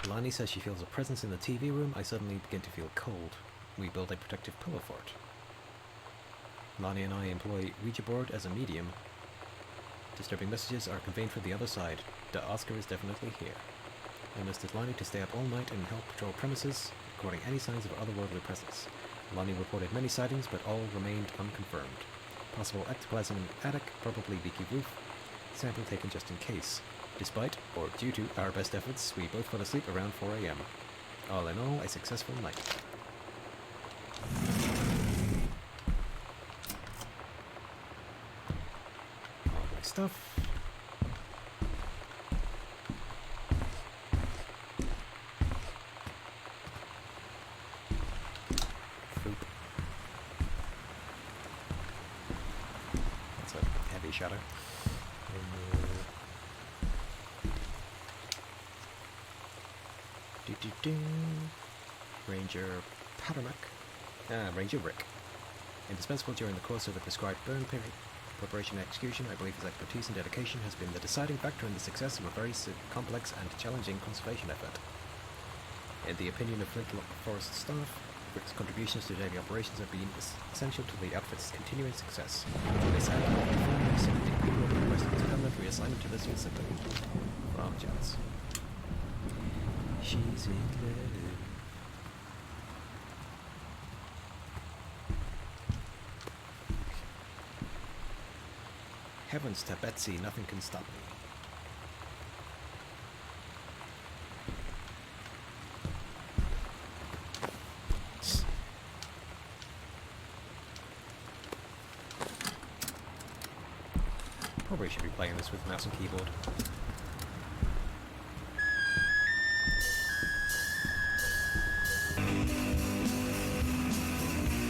Lonnie says she feels a presence in the TV room. I suddenly begin to feel cold. We build a protective pillow fort. Lonnie and I employ Ouija board as a medium. Disturbing messages are conveyed from the other side. The Oscar is definitely here. I enlisted Lonnie to stay up all night and help patrol premises, recording any signs of otherworldly presence. Lonnie reported many sightings, but all remained unconfirmed. Possible ectoplasm in attic, probably leaky roof. Sample taken just in case. Despite, or due to, our best efforts, we both fell asleep around 4 AM. All in all, a successful night. All my stuff. Foop. That's a heavy shadow. Ranger Paternock. Ranger Rick. Indispensable during the course of the prescribed burn period. Preparation and execution, I believe his expertise and dedication has been the deciding factor in the success of a very complex and challenging conservation effort. In the opinion of Flintlock Forest staff, Rick's contributions to daily operations have been essential to the outfit's continuing success. They signed off the family, submitting people requesting his permanent reassignment to this facility. From Janice. She's in love. Heavens to Betsy, nothing can stop me. Probably should be playing this with mouse and keyboard.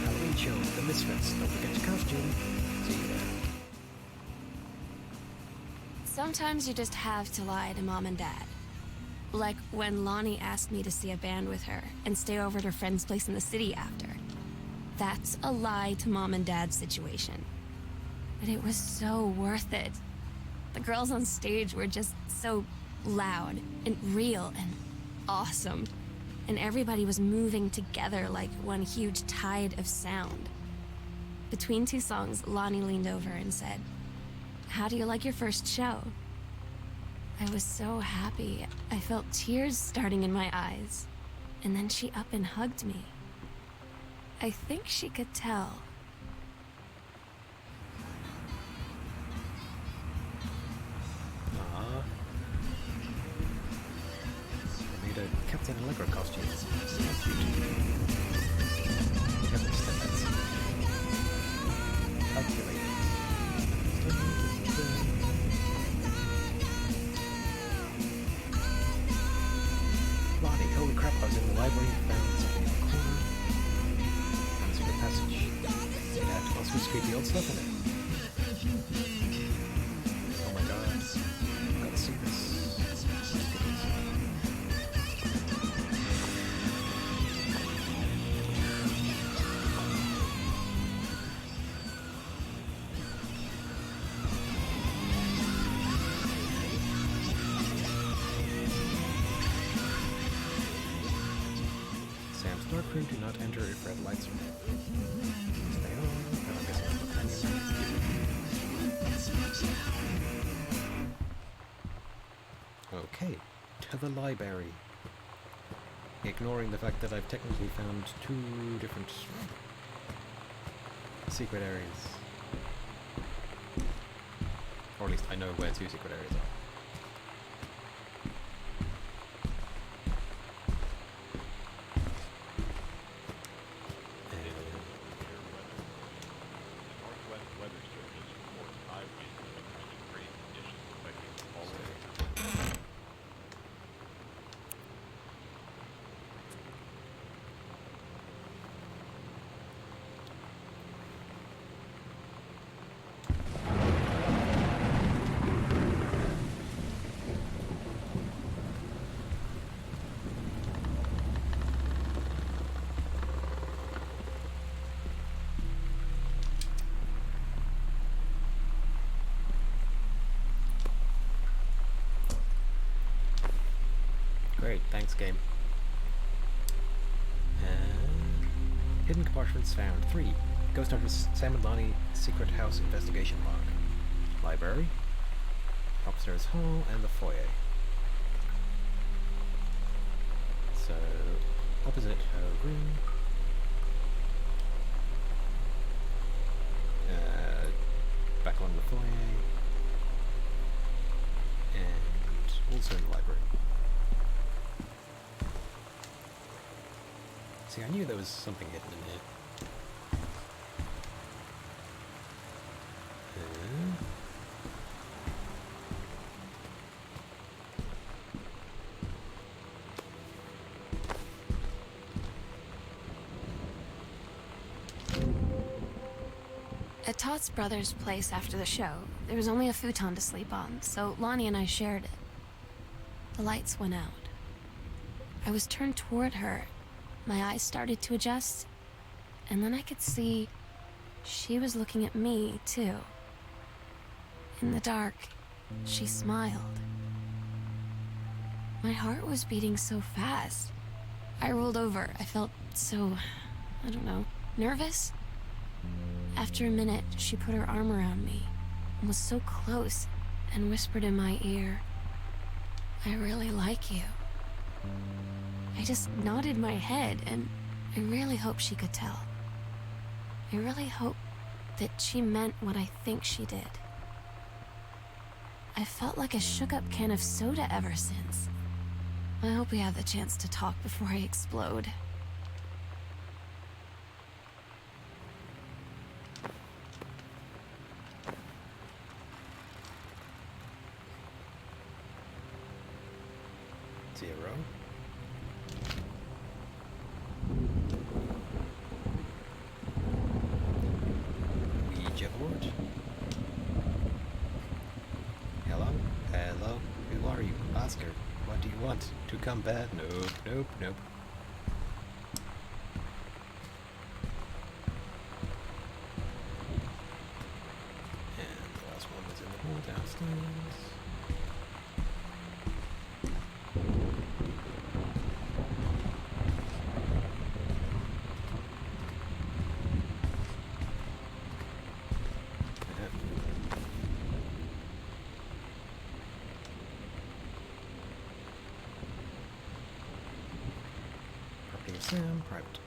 Halloween show, The Misfits. Don't forget your costume. See you there. Sometimes you just have to lie to Mom and Dad. Like when Lonnie asked me to see a band with her and stay over at her friend's place in the city after. That's a lie to Mom and Dad's situation. But it was so worth it. The girls on stage were just so loud and real and awesome. And everybody was moving together like one huge tide of sound. Between two songs, Lonnie leaned over and said, "How do you like your first show?" I was so happy. I felt tears starting in my eyes. And then she up and hugged me. I think she could tell. I made a Captain Allegro costume. How cute. Yep, There's creepy old stuff in it. Oh my god. I've got to see this. Sam's dark room, do not enter if red lights are red. Stay on. And I'm guessing I'm looking at okay, to the library. Ignoring the fact that I've technically found 2 different secret areas. Or at least I know where 2 secret areas are. Northwest Weather Service reports high winds and extreme rain conditions affecting all areas. Great, thanks game. Hidden compartments found. 3. Ghost Hunter's Sam and Lonnie Secret House Investigation Log. Library. Upstairs hall and the foyer. So, opposite her room. Back along the foyer. And also in the library. See, I knew there was something hidden in here. At Todd's brother's place after the show, there was only a futon to sleep on, so Lonnie and I shared it. The lights went out. I was turned toward her. My eyes started to adjust, and then I could see she was looking at me, too. In the dark, she smiled. My heart was beating so fast. I rolled over. I felt so, I don't know, nervous. After a minute, she put her arm around me and was so close and whispered in my ear, "I really like you." I just nodded my head, and I really hope she could tell. I really hope that she meant what I think she did. I felt like a shook-up can of soda ever since. I hope we have the chance to talk before I explode. Zero. Ouija board. Hello? Hello? Who are you? Oscar. What do you want? To combat? Nope, nope, nope. And the last one was in the hall downstairs. Property of Sam, private.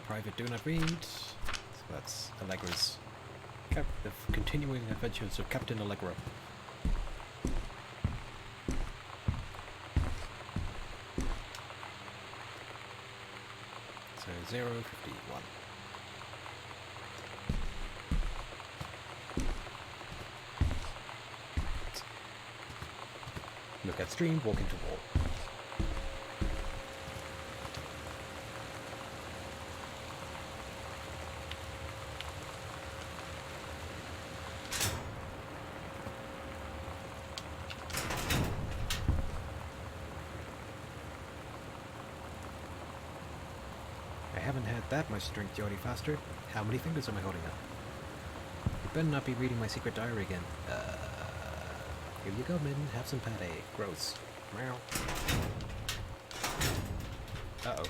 Private, do not read. So that's Allegra's. The continuing adventures of Captain Allegra. So 051. Look at stream, walk into wall. I haven't had that much to drink, Jody Foster. How many fingers am I holding up? You better not be reading my secret diary again. Here you go, Midden. Have some pate. Gross. Meow. Uh-oh.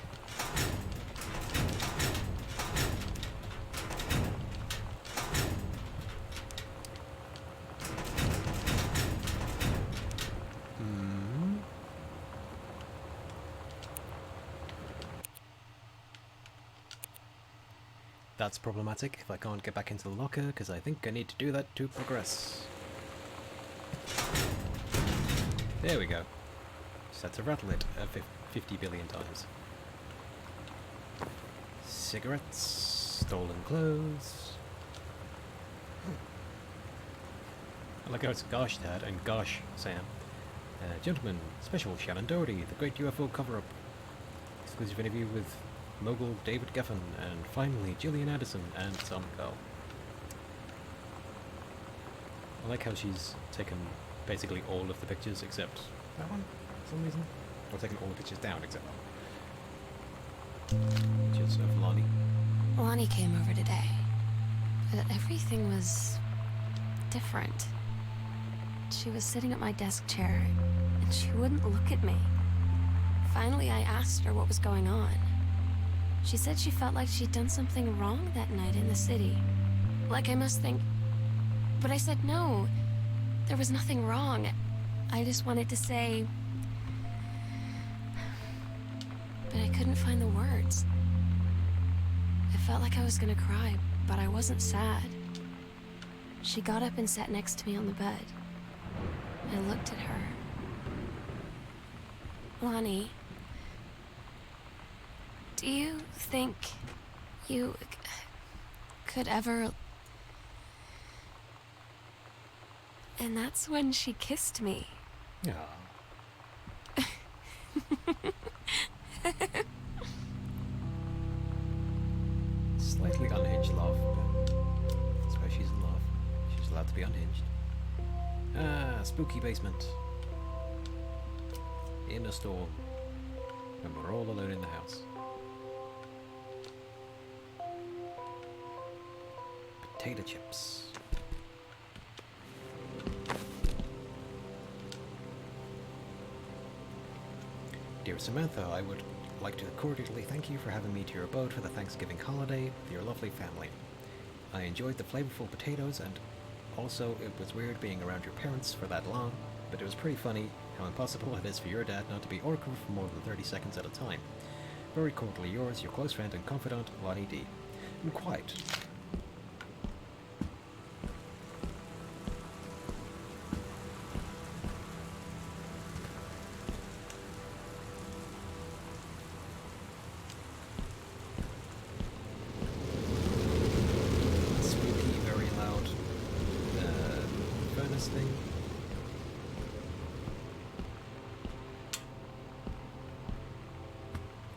That's problematic if I can't get back into the locker, because I think I need to do that to progress. There we go. Just had to rattle it 50 billion times. Cigarettes, stolen clothes. I like how it's gosh, Dad, and gosh, Sam. Gentlemen, special Shannon Doherty, the great UFO cover-up. Exclusive interview with mogul David Geffen, and finally Gillian Addison and some girl. I like how she's taken basically all of the pictures except that one, for some reason. Or taken all the pictures down except that one. Pictures of Lonnie. Lonnie came over today, but everything was different. She was sitting at my desk chair, and she wouldn't look at me. Finally, I asked her what was going on. She said she felt like she'd done something wrong that night in the city. Like I must think... But I said no. There was nothing wrong. I just wanted to say... But I couldn't find the words. I felt like I was gonna cry, but I wasn't sad. She got up and sat next to me on the bed. I looked at her. Lonnie... Do you think you could ever... And that's when she kissed me. Yeah. Slightly unhinged love, but that's why she's in love. She's allowed to be unhinged. Ah, spooky basement. In a storm. And we're all alone in the house. Potato chips. Dear Samantha, I would like to cordially thank you for having me to your abode for the Thanksgiving holiday with your lovely family. I enjoyed the flavorful potatoes, and also it was weird being around your parents for that long, but it was pretty funny how impossible it is for your dad not to be awkward for more than 30 seconds at a time. Very cordially yours, your close friend and confidant, Lonnie D. And quite. Thing.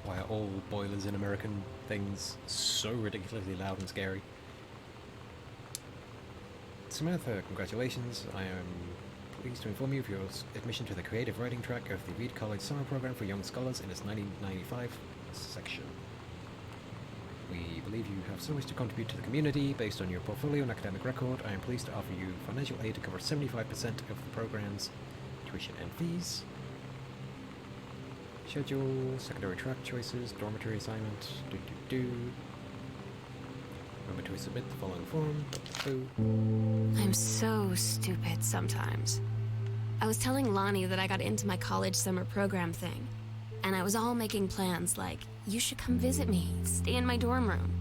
Why are all boilers in American things so ridiculously loud and scary? Samantha, congratulations. I am pleased to inform you of your admission to the creative writing track of the Reed College Summer Program for Young Scholars in its 1995 section. We believe you have so much to contribute to the community. Based on your portfolio and academic record, I am pleased to offer you financial aid to cover 75% of the program's tuition and fees. Schedule, secondary track choices, dormitory assignment, Remember to submit the following form. I'm so stupid sometimes. I was telling Lonnie that I got into my college summer program thing, and I was all making plans like, you should come visit me, stay in my dorm room.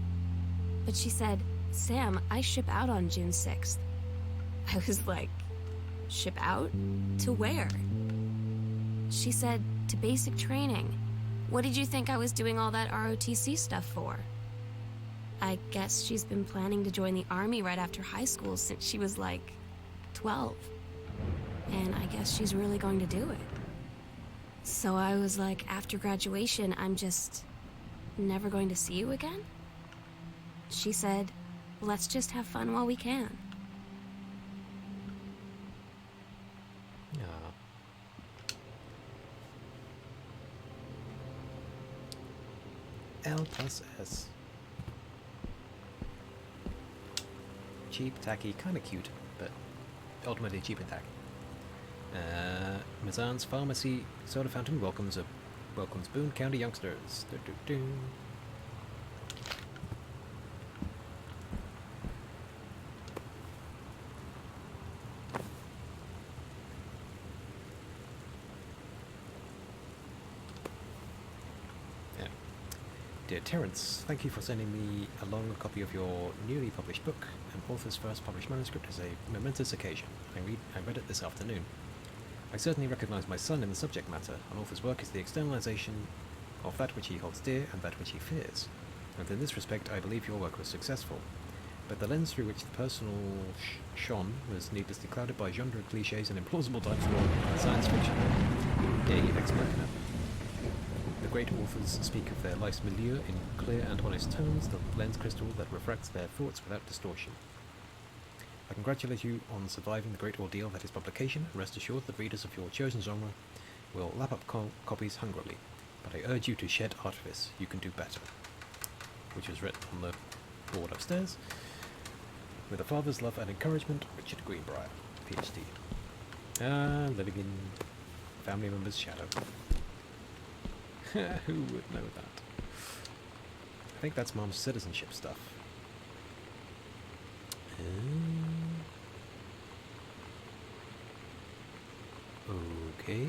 But she said, Sam, I ship out on June 6th. I was like, ship out? To where? She said, to basic training. What did you think I was doing all that ROTC stuff for? I guess she's been planning to join the army right after high school since she was like 12. And I guess she's really going to do it. So I was like, after graduation, I'm just never going to see you again? She said, let's just have fun while we can. Yeah. L plus S. Cheap, tacky, kind of cute, but ultimately cheap and tacky. Mazan's Pharmacy Soda Fountain welcomes Boone County youngsters. Do-do-do. Yeah. Dear Terence, thank you for sending me along a copy of your newly published book. An author's first published manuscript is a momentous occasion. I read it this afternoon. I certainly recognize my son in the subject matter. An author's work is the externalization of that which he holds dear and that which he fears. And in this respect, I believe your work was successful. But the lens through which the personal shone was needlessly clouded by genre cliches and implausible types of science fiction. Dave explainer. The great authors speak of their life's milieu in clear and honest tones, the lens crystal that refracts their thoughts without distortion. I congratulate you on surviving the great ordeal that is publication, and rest assured that readers of your chosen genre will lap up copies hungrily. But I urge you to shed artifice. You can do better. Which was written on the board upstairs. With a father's love and encouragement, Richard Greenbrier, PhD. Living in family member's shadow. Who would know that? I think that's Mom's citizenship stuff. Okay.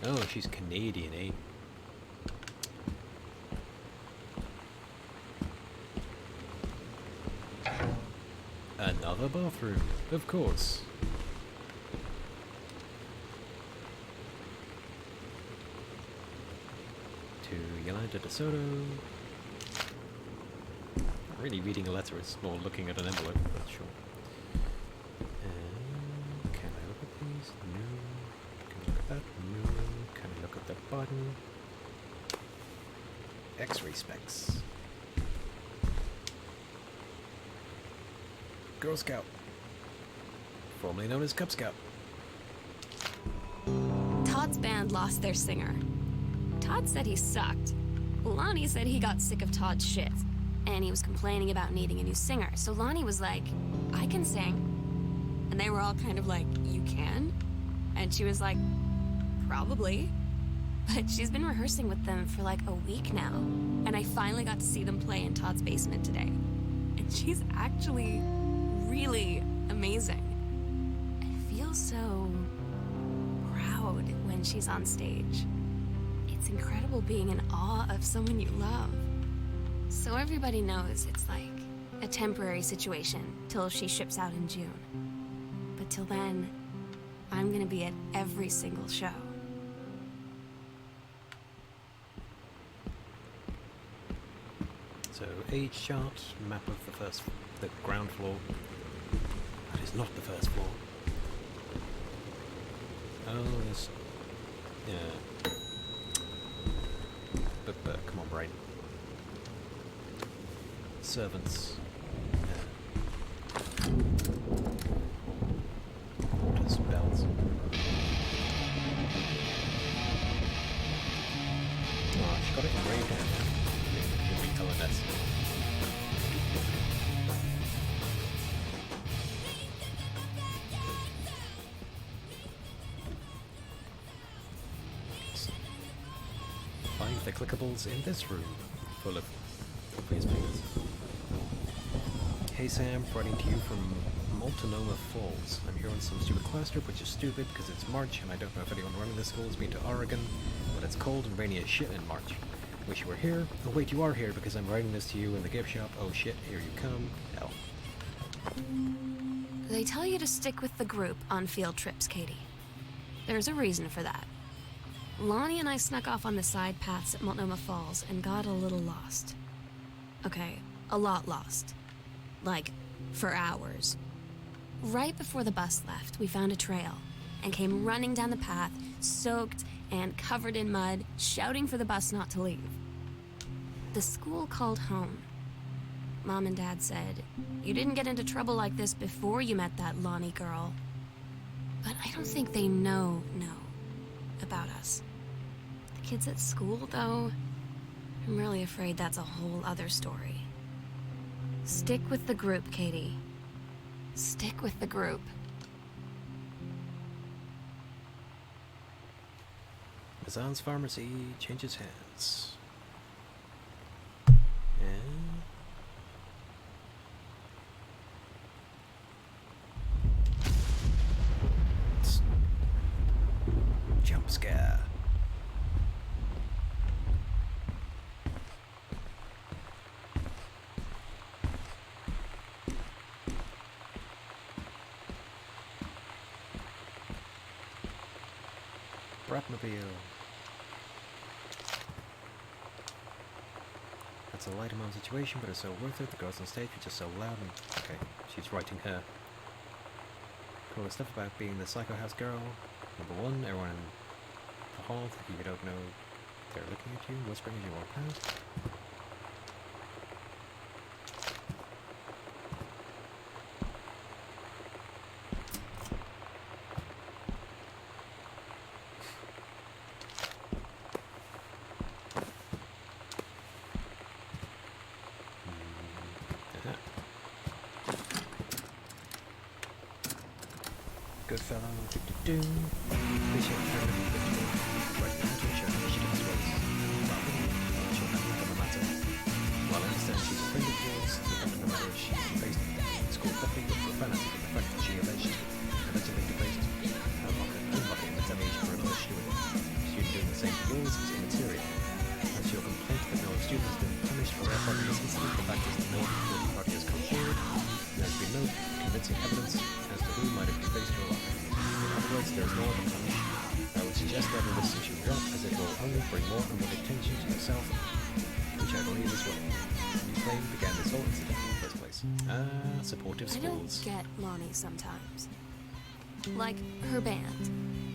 Oh, she's Canadian, eh? Another bathroom, of course. To Yolanda De Soto. Really reading a letter is more looking at an envelope, but sure. Can I look at these? No. Can I look at that? No. Can I look at the button? X-ray specs. Girl Scout. Formerly known as Cub Scout. Todd's band lost their singer. Todd said he sucked. Lonnie said he got sick of Todd's shit, and he was complaining about needing a new singer. So Lonnie was like, I can sing. And they were all kind of like, you can? And she was like, probably. But she's been rehearsing with them for like a week now. And I finally got to see them play in Todd's basement today. And she's actually really amazing. I feel so proud when she's on stage. It's incredible being in awe of someone you love. So everybody knows it's like a temporary situation till she ships out in June. But till then, I'm gonna be at every single show. So age chart, map of the ground floor. That is not the first floor. Oh, yes. Yeah. But come on, brain. Servants. Orders, bells. Oh, she got it engraved down now. Give me LNS. Find the clickables in this room, full of obvious paintings. Hey Sam, writing to you from Multnomah Falls. I'm here on some stupid class trip, which is stupid because it's March and I don't know if anyone running this school has been to Oregon, but it's cold and rainy as shit in March. Wish you were here. Oh wait, you are here because I'm writing this to you in the gift shop. Oh shit, here you come. Hell. They tell you to stick with the group on field trips, Katie. There's a reason for that. Lonnie and I snuck off on the side paths at Multnomah Falls and got a little lost. Okay, a lot lost. Like, for hours. Right before the bus left, we found a trail and came running down the path, soaked and covered in mud, shouting for the bus not to leave. The school called home. Mom and Dad said, you didn't get into trouble like this before you met that Lonnie girl. But I don't think they know about us. The kids at school, though, I'm really afraid that's a whole other story. Stick with the group, Katie. Stick with the group. Mazan's pharmacy changes hands. And jump scare. Bratmobile. That's a light amount situation, but it's so worth it. The girls on stage are just so loud and... Okay, she's writing her. Cool stuff about being the Psycho House girl. Number one, everyone in the hall thinking you don't know they're looking at you, whispering as you walk past. Good fellow, do-do-do. Appreciate the kind of individual. Right now to ensure initiative as well as welcome. She'll handle it on the matter. While I understand she's a friend of yours, the fact of the matter is she faced school coffee with profanity for the fact that she allegedly defaced unlocking retaliation for a fellow student. Student doing the same to yours is immaterial. As your complaint that no student has been punished for their part in this incident, the fact is that no third party has come forward. There has been no convincing evidence as to who might have defaced your locker. In other words, there is no other punish. I would suggest that a decision drop, as it will only bring more unwanted attention to yourself, which I believe is what you claim began this whole incident in the first place. Supportive I don't schools. get Lonnie sometimes. Like, her band,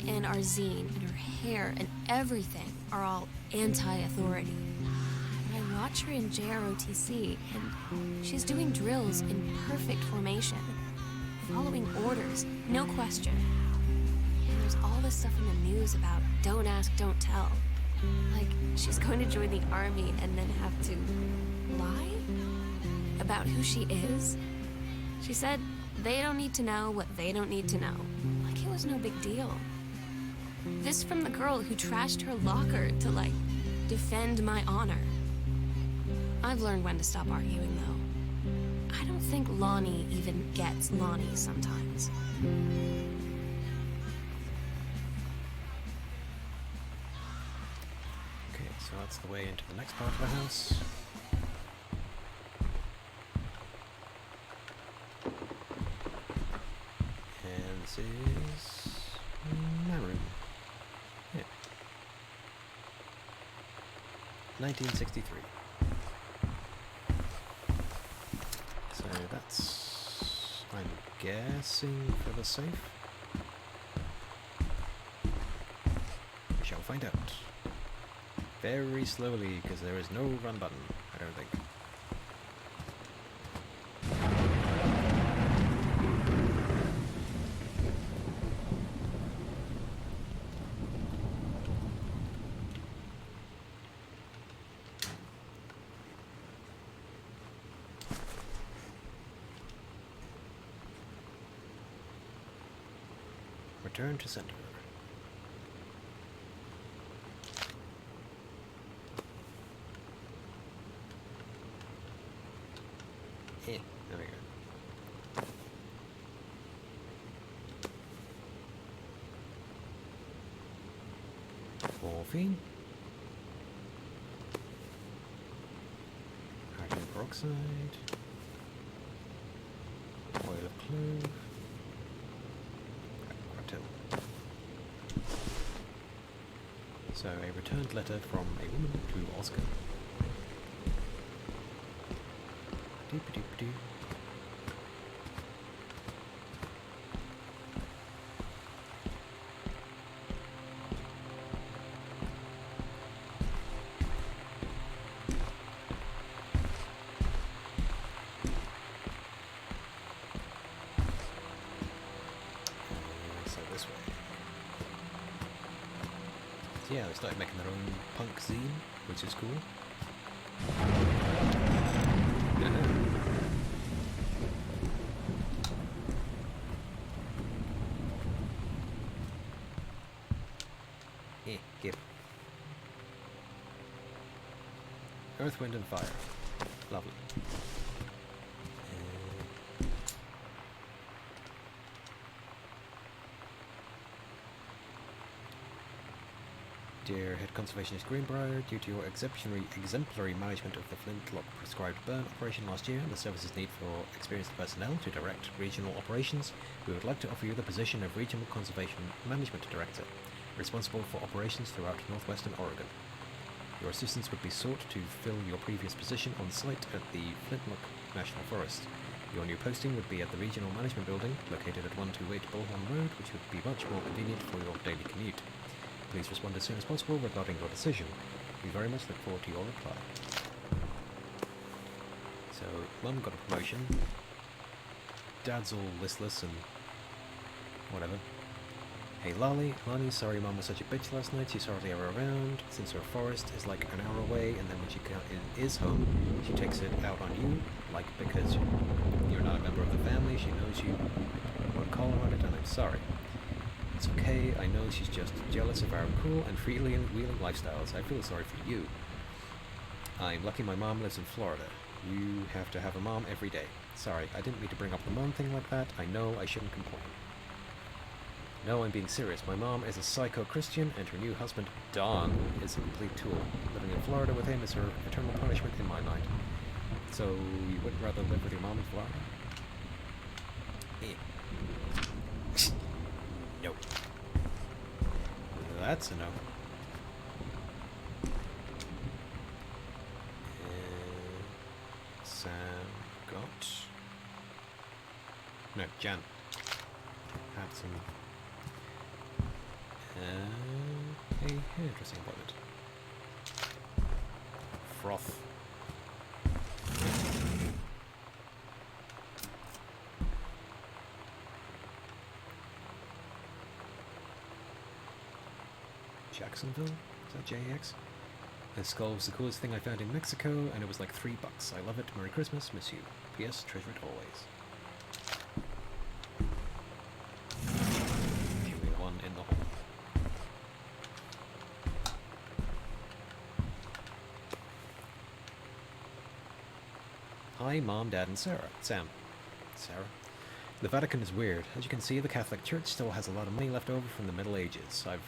and our zine, and her hair, and everything are all anti-authority. But I watch her in JROTC, and she's doing drills in perfect formation, following orders, no question. And there's all this stuff in the news about don't ask, don't tell. Like, she's going to join the army and then have to lie about who she is. She said they don't need to know what they don't need to know. Like it was no big deal. This from the girl who trashed her locker to, like, defend my honor. I've learned when to stop arguing, though. I don't think Lonnie even gets Lonnie sometimes. Okay, so that's the way into the next part of the house. And this is my room. Yeah. 1963. So that's, I'm guessing, for the safe. We shall find out. Very slowly, because there is no run button, I don't think. Return to center. There we go. Morphine. Hydrogen peroxide. Oil of clove. Cartel. So a returned letter from a woman to Oscar. Doop-a-doop-a-doo. So this way. So yeah, they started making their own punk zine, which is cool. Gib. Earth, wind, and fire. Lovely. Dear Head Conservationist Greenbrier, due to your exemplary management of the Flintlock prescribed burn operation last year and the service's need for experienced personnel to direct regional operations, we would like to offer you the position of Regional Conservation Management Director, responsible for operations throughout northwestern Oregon. Your assistance would be sought to fill your previous position on site at the Flintlock National Forest. Your new posting would be at the Regional Management Building, located at 128 Bullhorn Road, which would be much more convenient for your daily commute. Please respond as soon as possible regarding your decision. We very much look forward to your reply. So, Mum got a promotion. Dad's all listless and whatever. Hey Lolly, sorry Mum was such a bitch last night. She's hardly ever around, since her forest is like an hour away, and then when she is home, she takes it out on you, like because you're not a member of the family, she knows you won't call her on it, and I'm sorry. It's okay, I know she's just jealous of our cool and freewheeling lifestyles. I feel sorry for you. I'm lucky my mom lives in Florida. You have to have a mom every day. Sorry, I didn't mean to bring up the mom thing like that. I know I shouldn't complain. No, I'm being serious. My mom is a psycho-Christian, and her new husband, Don, is a complete tool. Living in Florida with him is her eternal punishment in my mind. So, you wouldn't rather live with your mom in Florida? No. That's a no. Sam got... No, Jan. Had some... a hairdressing appointment. Froth. Jacksonville? Is that JX? This skull was the coolest thing I found in Mexico, and it was like $3. I love it. Merry Christmas. Miss you. P.S. Treasure it always. Only one in the hole. Hi, Mom, Dad, and Sarah. Sam. Sarah? The Vatican is weird. As you can see, the Catholic Church still has a lot of money left over from the Middle Ages. I've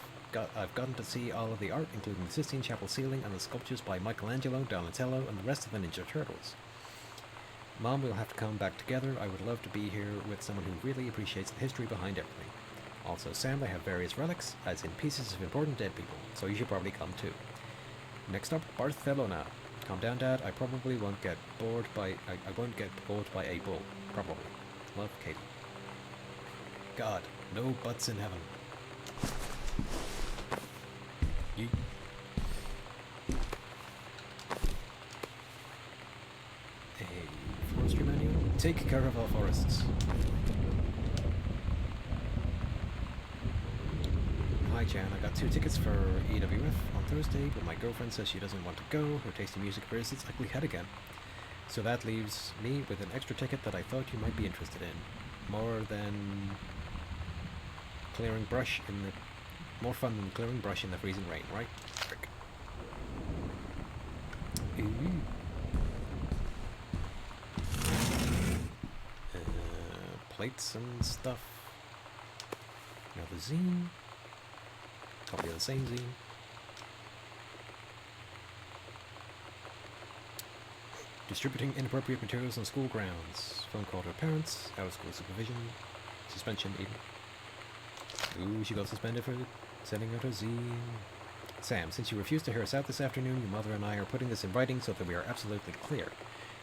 gotten to see all of the art, including the Sistine Chapel ceiling and the sculptures by Michelangelo, Donatello, and the rest of the Ninja Turtles. Mom, we'll have to come back together. I would love to be here with someone who really appreciates the history behind everything. Also, Sam, I have various relics, as in pieces of important dead people, so you should probably come too. Next up, Barcelona. Calm down, Dad. I probably won't get bored by... I won't get bored by a bull. Probably. Love, Katie. God, no butts in heaven. Yeet. A forestry manual. Take care of our forests. Hi Jan, I got 2 tickets for EWF on Thursday, but my girlfriend says she doesn't want to go. Her taste in music rears its ugly head again. So that leaves me with an extra ticket that I thought you might be interested in. More fun than clearing brush in the freezing rain, right? Frick. Ooh. Plates and stuff. Another zine. Copy of the same zine. Distributing inappropriate materials on school grounds. Phone call to her parents. Out of school supervision. Suspension even. Ooh, she got suspended for sending out her zine. Sam, since you refused to hear us out this afternoon, your mother and I are putting this in writing so that we are absolutely clear.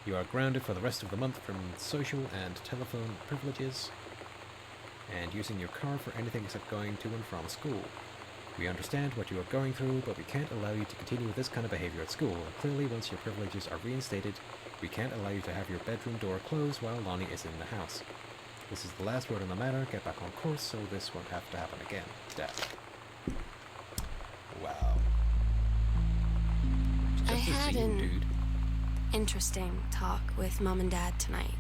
You are grounded for the rest of the month from social and telephone privileges and using your car for anything except going to and from school. We understand what you are going through, but we can't allow you to continue with this kind of behavior at school, and clearly once your privileges are reinstated, we can't allow you to have your bedroom door closed while Lonnie is in the house. This is the last word on the matter. Get back on course so this won't have to happen again. Dad. Wow. I Just a had zine, an dude. interesting talk with Mom and Dad tonight.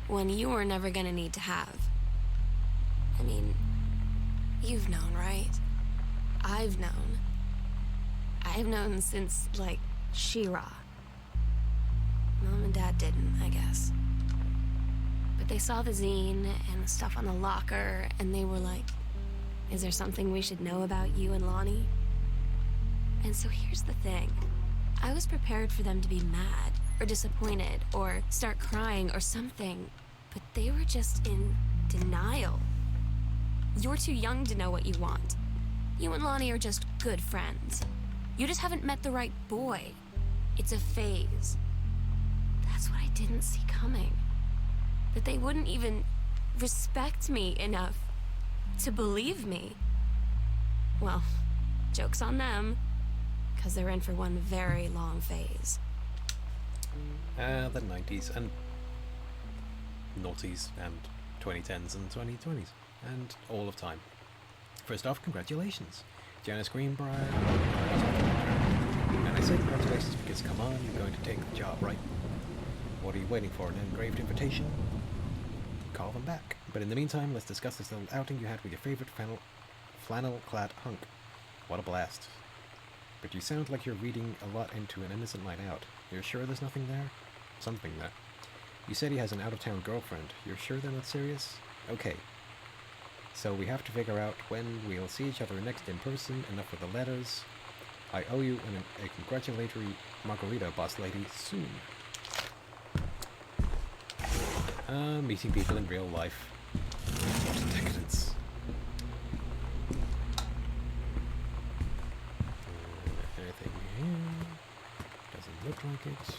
One you were never gonna need to have. I mean, you've known, right? I've known. I've known since, like, She-Ra. Mom and Dad didn't, I guess. But they saw the zine and the stuff on the locker, and they were like, is there something we should know about you and Lonnie? And so here's the thing. I was prepared for them to be mad, or disappointed, or start crying, or something. But they were just in denial. You're too young to know what you want. You and Lonnie are just good friends. You just haven't met the right boy. It's a phase. That's what I didn't see coming. That they wouldn't even respect me enough to believe me. Well, joke's on them, because they're in for one very long phase. The 90s and noughties and 2010s and 2020s and all of time. First off, congratulations, Janice Greenbrier. And I say congratulations because, come on, you're going to take the job, right? What are you waiting for? An engraved invitation? Call them back. But in the meantime, let's discuss this little outing you had with your favorite flannel-clad hunk. What a blast. But you sound like you're reading a lot into an innocent night out. You're sure there's nothing there? Something there. You said he has an out-of-town girlfriend. You're sure they're not serious? Okay. So we have to figure out when we'll see each other next in person. Enough with the letters. I owe you a congratulatory margarita, boss lady, soon. Meeting people in real life. What a decadence. Anything here? Doesn't look like it.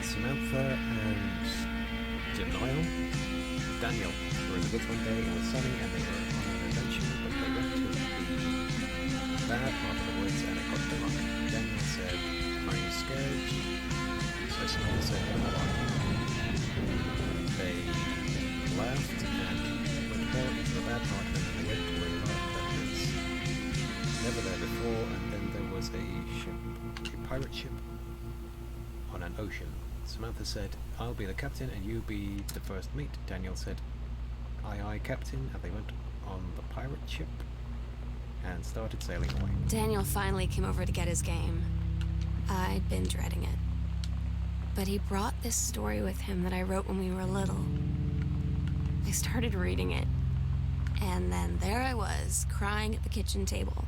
Samantha and Denial. Daniel were in the woods one day, it was sunny, and they were on an adventure, but they went to the bad part of the woods and it got dark. Daniel said, "Are you scared?" So Samantha said, "No." They laughed and went more into the bad part, and then they went to a part that was never there before, and then there was a ship, a pirate ship, on an ocean. Samantha said, "I'll be the captain and you be the first mate." Daniel said, "Aye, aye, captain," and they went on the pirate ship and started sailing away. Daniel finally came over to get his game. I'd been dreading it. But he brought this story with him that I wrote when we were little. I started reading it, and then there I was, crying at the kitchen table.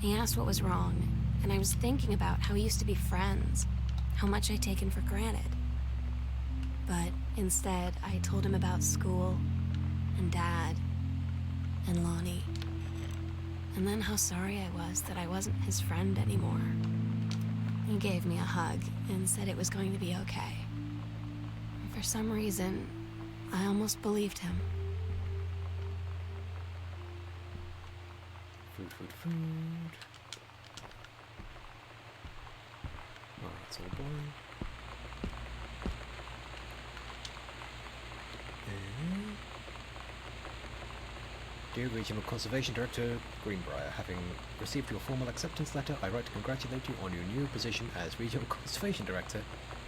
He asked what was wrong, and I was thinking about how we used to be friends, how much I'd taken for granted. But instead, I told him about school, and Dad, and Lonnie, and then how sorry I was that I wasn't his friend anymore. He gave me a hug and said it was going to be okay. And for some reason, I almost believed him. Food, food, food. Oh, that's all boring. Dear Regional Conservation Director Greenbrier, having received your formal acceptance letter, I write to congratulate you on your new position as Regional Conservation Director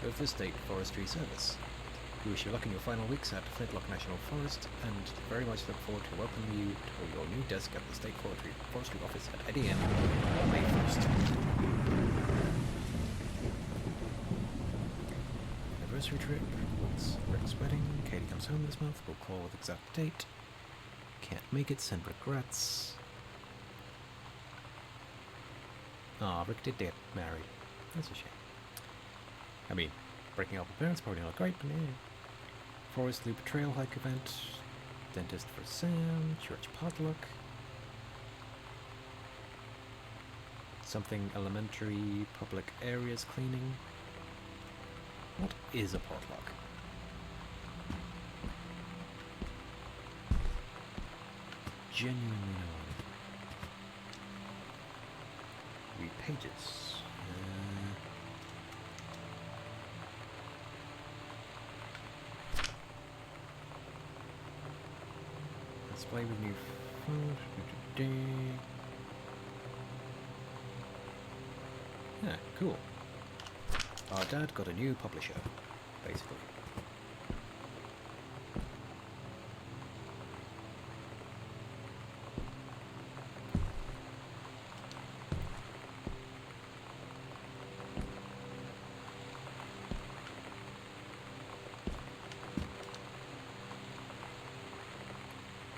of the State Forestry Service. We wish you luck in your final weeks at Flintlock National Forest, and very much look forward to welcoming you to your new desk at the State Forestry Office at Eddie End on May 1st. anniversary trip. It's Rick's wedding. Katie comes home this month. We'll call with exact date. Can't make it, send regrets. Aw, Rick did get married. That's a shame. I mean, breaking up with parents probably not great, but yeah. Forest Loop trail hike event. Dentist for Sam. Church potluck. Something elementary. Public areas cleaning. What is a potluck? Genuinely no idea. Read pages. Let's play with new food. Yeah, cool. Our dad got a new publisher, basically.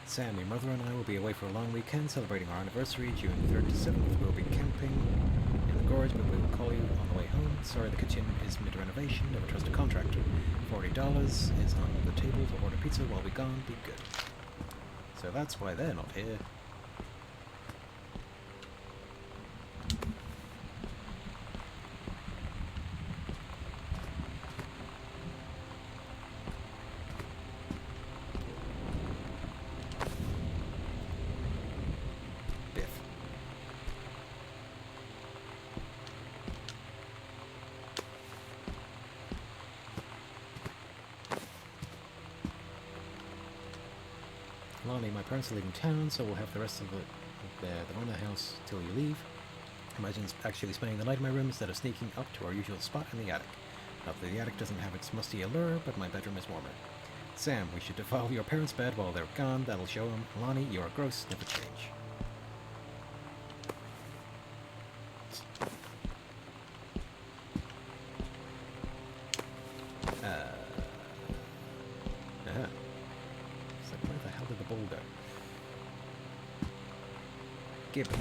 Sam, your mother and I will be away for a long weekend celebrating our anniversary, June 3rd to 7th. We'll be camping in the gorge, but we will call you on the way home. Sorry, the kitchen is mid-renovation. Never trust a contractor. $40 is on the table to order pizza while we're gone. Be good. So that's why they're not here. Biff. Lonnie, my parents are leaving town, so we'll have the rest of the Verona house till you leave. Imagine actually spending the night in my room instead of sneaking up to our usual spot in the attic. Not that the attic doesn't have its musty allure, but my bedroom is warmer. Sam, we should defile your parents' bed while they're gone. That'll show them. Lonnie, you are gross. Never change. So where the hell did the ball go? Gibbon.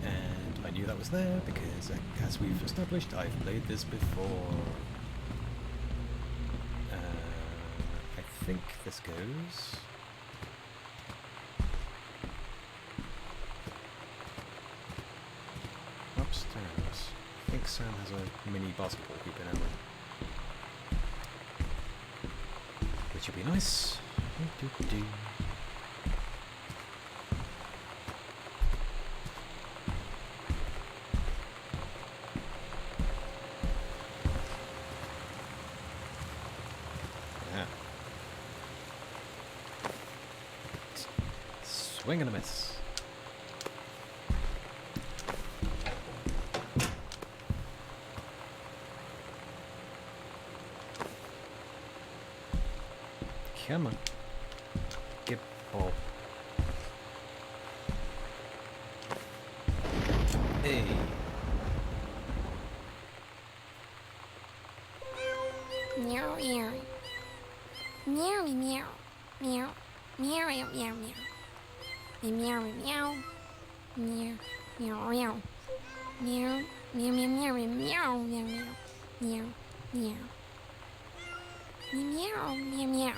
And I knew that was there because, as we've established, I've played this before. I think this goes... upstairs. I think Sam has a mini basketball hoop in her room. Which would be nice. Do-do-do. Yeah. Swing and a miss. Come on. Get ball. Hey. Meow meow. Meow meow. Meow. Meow meow meow. Meow meow. Meow meow meow. Meow meow meow meow meow meow meow meow. Meow meow meow.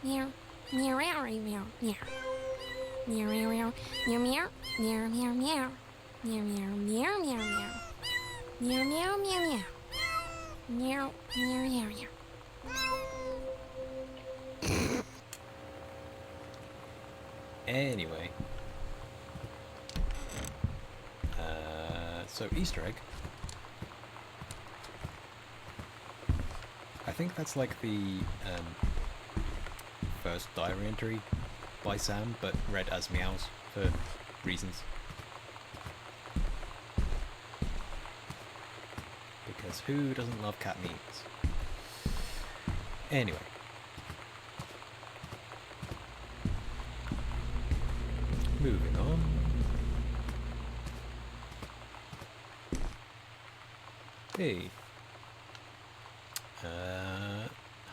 Meow, meow, meow, meow, meow. Meow, meow, meow, meow, meow, meow, meow, meow. Meow, meow, meow, meow, meow. Meow, meow, meow, meow. Meow, meow, meow, meow. Anyway. So Easter egg. I think that's like the, first diary entry by Sam, but read as meows for reasons. Because who doesn't love cat memes? Anyway. Moving on. Hey.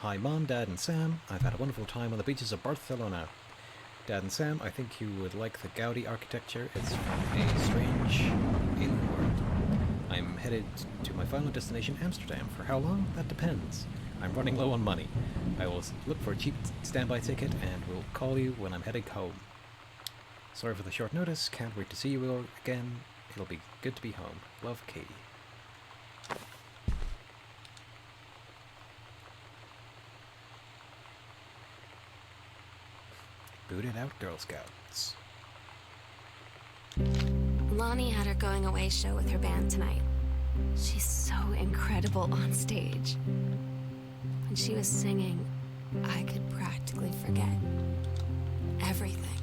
Hi, Mom, Dad, and Sam. I've had a wonderful time on the beaches of Barcelona. Dad and Sam, I think you would like the Gaudi architecture. It's from a strange alien world. I'm headed to my final destination, Amsterdam. For how long? That depends. I'm running low on money. I will look for a cheap standby ticket and will call you when I'm heading home. Sorry for the short notice. Can't wait to see you all again. It'll be good to be home. Love, Katie. Booted out Girl Scouts. Lonnie had her going away show with her band tonight. She's so incredible on stage. When she was singing, I could practically forget everything.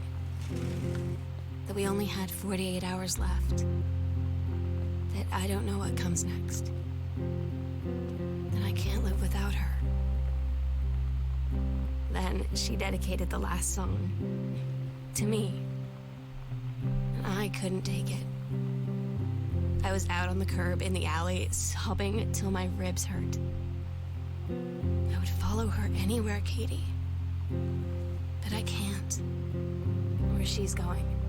That we only had 48 hours left. That I don't know what comes next. That I can't live without her. Then she dedicated the last song to me. And I couldn't take it. I was out on the curb in the alley, sobbing till my ribs hurt. I would follow her anywhere, Katie. But I can't. Where she's going.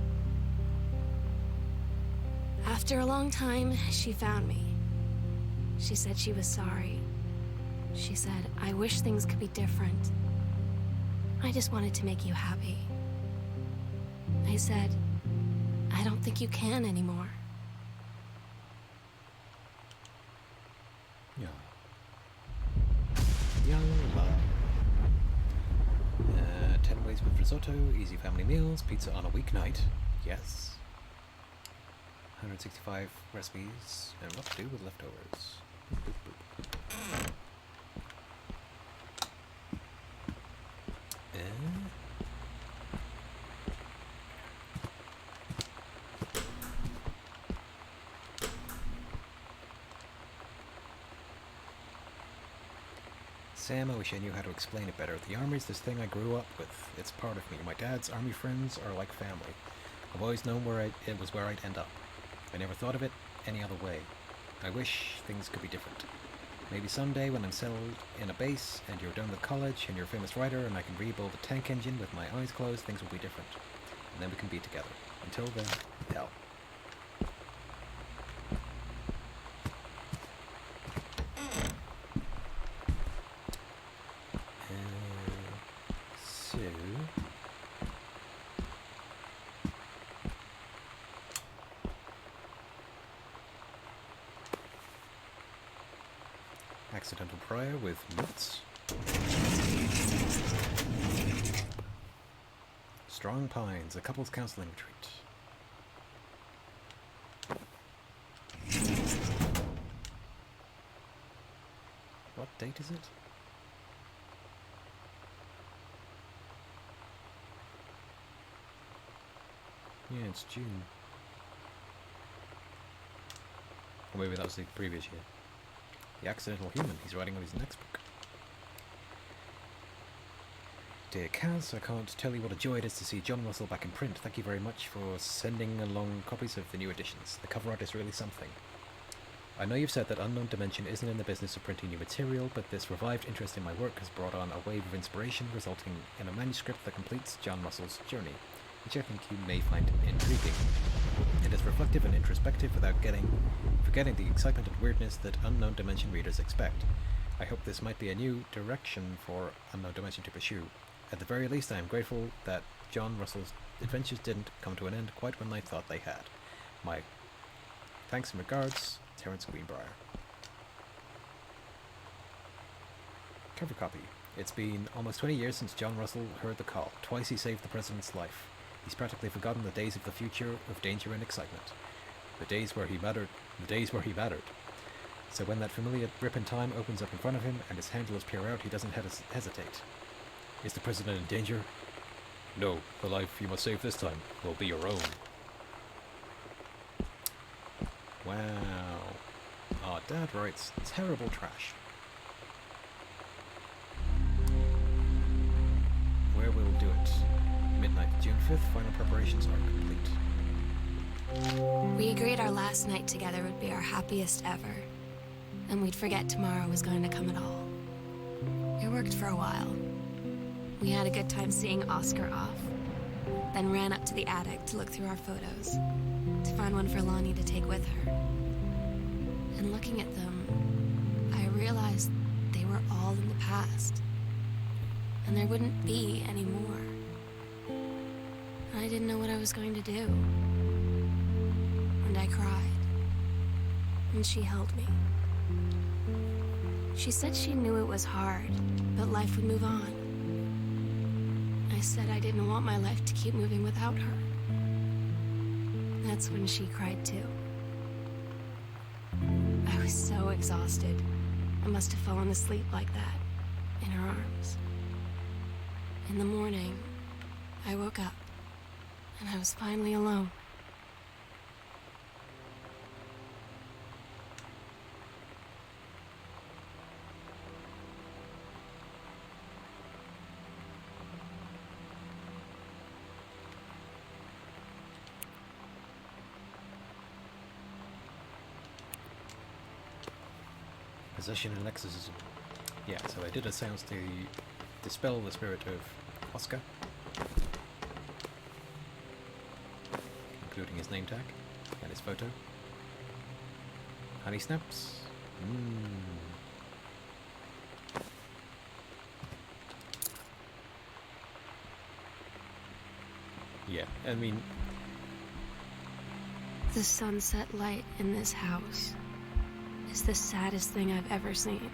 After a long time, she found me. She said she was sorry. She said, I wish things could be different. I just wanted to make you happy. I said, I don't think you can anymore. Yeah. Young love. 10 ways with risotto, easy family meals, pizza on a weeknight. Yes. 165 recipes, and what to do with leftovers. Boop, boop, boop. Sam, I wish I knew how to explain it better. The army's this thing I grew up with. It's part of me. My dad's army friends are like family. I've always known it was where I'd end up. I never thought of it any other way. I wish things could be different. Maybe someday when I'm settled in a base and you're done with college and you're a famous writer and I can rebuild a tank engine with my eyes closed, things will be different. And then we can be together. Until then, hell. Accidental prior with nuts. Strong Pines, a couple's counseling retreat. What date is it? Yeah, it's June. Or maybe that was the previous year. The Accidental Human, he's writing on his next book. Dear Kaz, I can't tell you what a joy it is to see John Russell back in print. Thank you very much for sending along copies of the new editions. The cover art is really something. I know you've said that Unknown Dimension isn't in the business of printing new material, but this revived interest in my work has brought on a wave of inspiration, resulting in a manuscript that completes John Russell's journey, which I think you may find intriguing. It is reflective and introspective without forgetting the excitement and weirdness that Unknown Dimension readers expect. I hope this might be a new direction for Unknown Dimension to pursue. At the very least, I am grateful that John Russell's adventures didn't come to an end quite when I thought they had. My thanks and regards, Terence Greenbrier. Cover copy. It's been almost 20 years since John Russell heard the call. Twice he saved the president's life. He's practically forgotten the days of the future of danger and excitement. The days where he mattered. So when that familiar rip in time opens up in front of him and his handlers peer out, he doesn't hesitate. Is the president in danger? No, the life you must save this time will be your own. Wow. Oh, Dad writes terrible trash. Where we'll do it. Midnight, June 5th, final preparations are complete. We agreed our last night together would be our happiest ever. and we'd forget tomorrow was going to come at all. It worked for a while. We had a good time seeing Oscar off, then ran up to the attic to look through our photos, to find one for Lonnie to take with her. And looking at them, I realized they were all in the past, and there wouldn't be any more. I didn't know what I was going to do. And I cried. And she held me. She said she knew it was hard, but life would move on. I said I didn't want my life to keep moving without her. That's when she cried too. I was so exhausted. I must have fallen asleep like that, in her arms. In the morning, I woke up, and I was finally alone. Possession and exorcism. Yeah, so I did a seance to dispel the spirit of Oscar, including his name tag and his photo. Honey snaps. Yeah, I mean, The sunset light in this house is the saddest thing I've ever seen.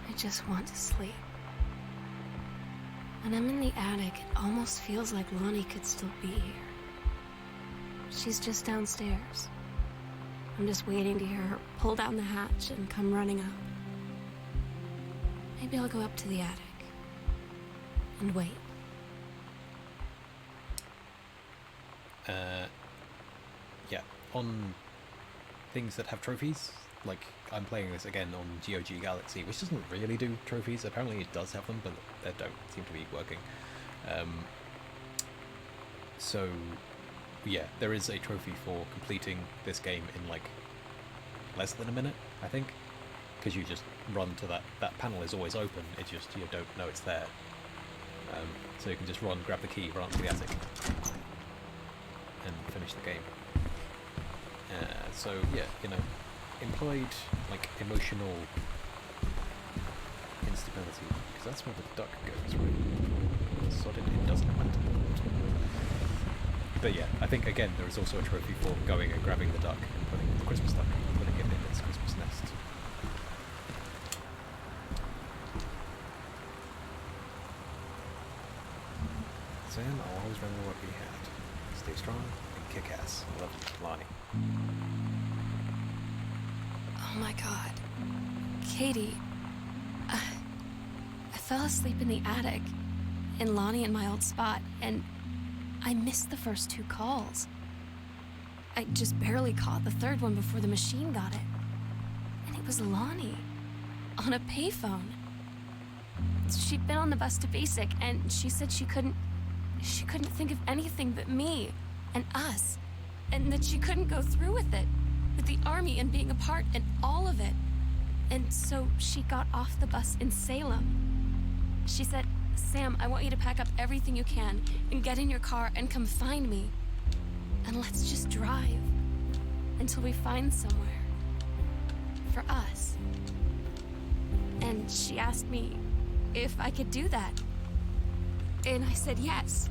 I just want to sleep. When I'm in the attic, it almost feels like Lonnie could still be here. She's just downstairs. I'm just waiting to hear her pull down the hatch and come running up. Maybe I'll go up to the attic and wait. yeah, on things that have trophies, like I'm playing this again on GOG Galaxy, which doesn't really do trophies. Apparently it does have them, but they don't seem to be working. So yeah, there is a trophy for completing this game in like less than a minute, I think, because you just run to that panel is always open, it just, you don't know it's there. So you can just run, grab the key, run up to the attic and finish the game. So yeah, you know, employed like emotional instability, because that's where the duck goes, right? So it doesn't matter. But yeah, I think again there is also a trophy for going and grabbing the duck and putting the Christmas duck and putting it in its Christmas nest. Sam, I'll always remember what we had. Stay strong and kick ass. Love you, Lonnie. Oh my God. Katie, I fell asleep in the attic, in Lonnie in my old spot, and I missed the first 2 calls. I just barely caught the third one before the machine got it. And it was Lonnie, on a payphone. She'd been on the bus to Basic, and she said she couldn't think of anything but me and us, and that she couldn't go through with it, with the army and being apart and all of it. And so she got off the bus in Salem. She said, "Sam, I want you to pack up everything you can and get in your car and come find me. And let's just drive until we find somewhere for us." And she asked me if I could do that. And I said yes.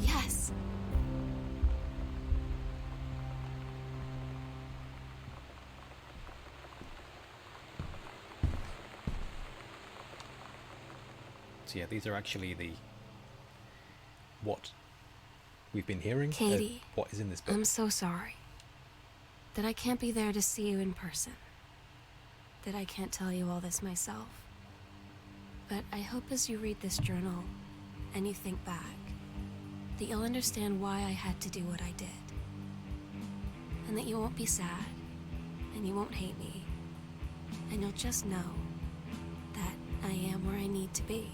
Yes. So yeah, these are actually what we've been hearing. Katie, what is in this book. I'm so sorry that I can't be there to see you in person, that I can't tell you all this myself. But I hope as you read this journal and you think back, that you'll understand why I had to do what I did. And that you won't be sad, and you won't hate me, and you'll just know that I am where I need to be.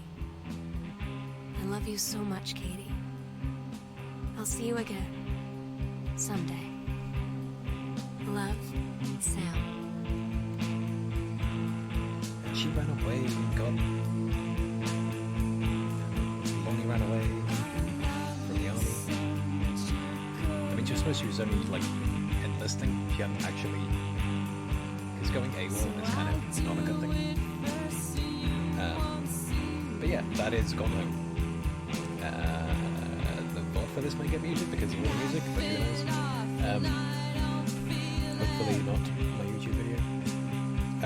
I love you so much, Katie. I'll see you again someday. Love, Sam. And she ran away and got... Lonnie ran away from the army. I mean, just suppose she was only, like, enlisting. She hadn't actually... Because going AWOL is kind of not a good thing. But yeah, that is Gone Home. The VOD for this might get muted because of all the music, but who knows. Hopefully not my YouTube video. I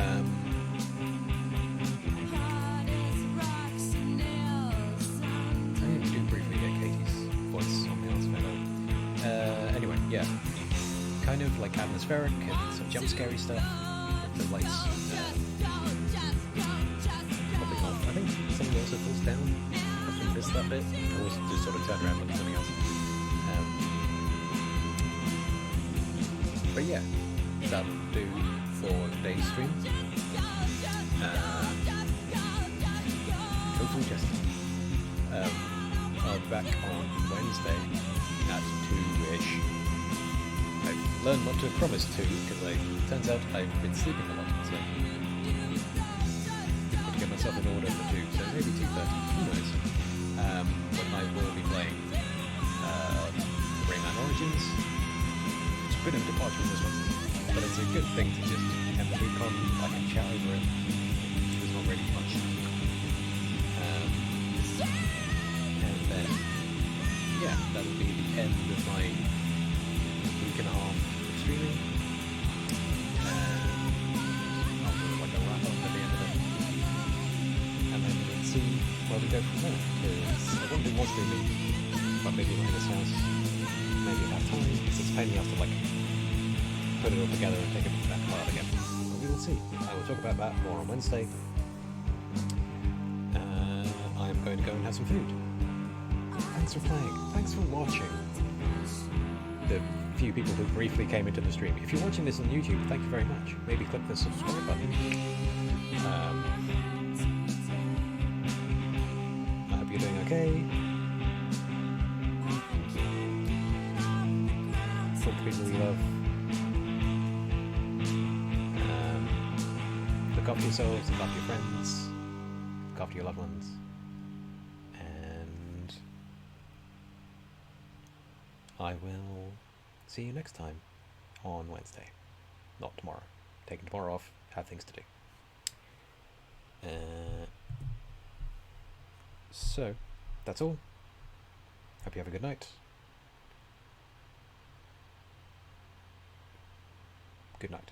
do briefly get Katie's voice on the answer. Anyway, yeah. Kind of like atmospheric and some jump scary stuff. The lights. Probably not. I think something also falls down. I missed that bit. I always just sort of turn around and look at something else. But yeah, that'll do for today's stream. Hopefully just I'll be back on Wednesday at 2-ish. I've learned not to promise 2 because turns out I've been sleeping a lot, so got to get myself in order for 2, so maybe 2:30, who knows. But I will be playing Rayman Origins. It's a bit of a departure from this one, but it's a good thing to just end the week on. I can chat over it. There's not really much. And then, yeah, that'll be the end of my week and a half of streaming. I'll do like a wrap up at the end of it. And then we'll see where we go from there. Because I want to do more streaming, but maybe not in this house. Maybe I have time. It's just a pain in the ass to like put it all together and take it back apart again. But we will see. I will talk about that more on Wednesday. I'm going to go and have some food. Thanks for playing. Thanks for watching. The few people who briefly came into the stream. If you're watching this on YouTube, thank you very much. Maybe click the subscribe button. I hope you're doing okay. Talk to people you love. Look after yourselves, look after your friends, look after your loved ones. And I will see you next time on Wednesday. Not tomorrow. Taking tomorrow off, have things to do. So, that's all. Hope you have a good night. Good night.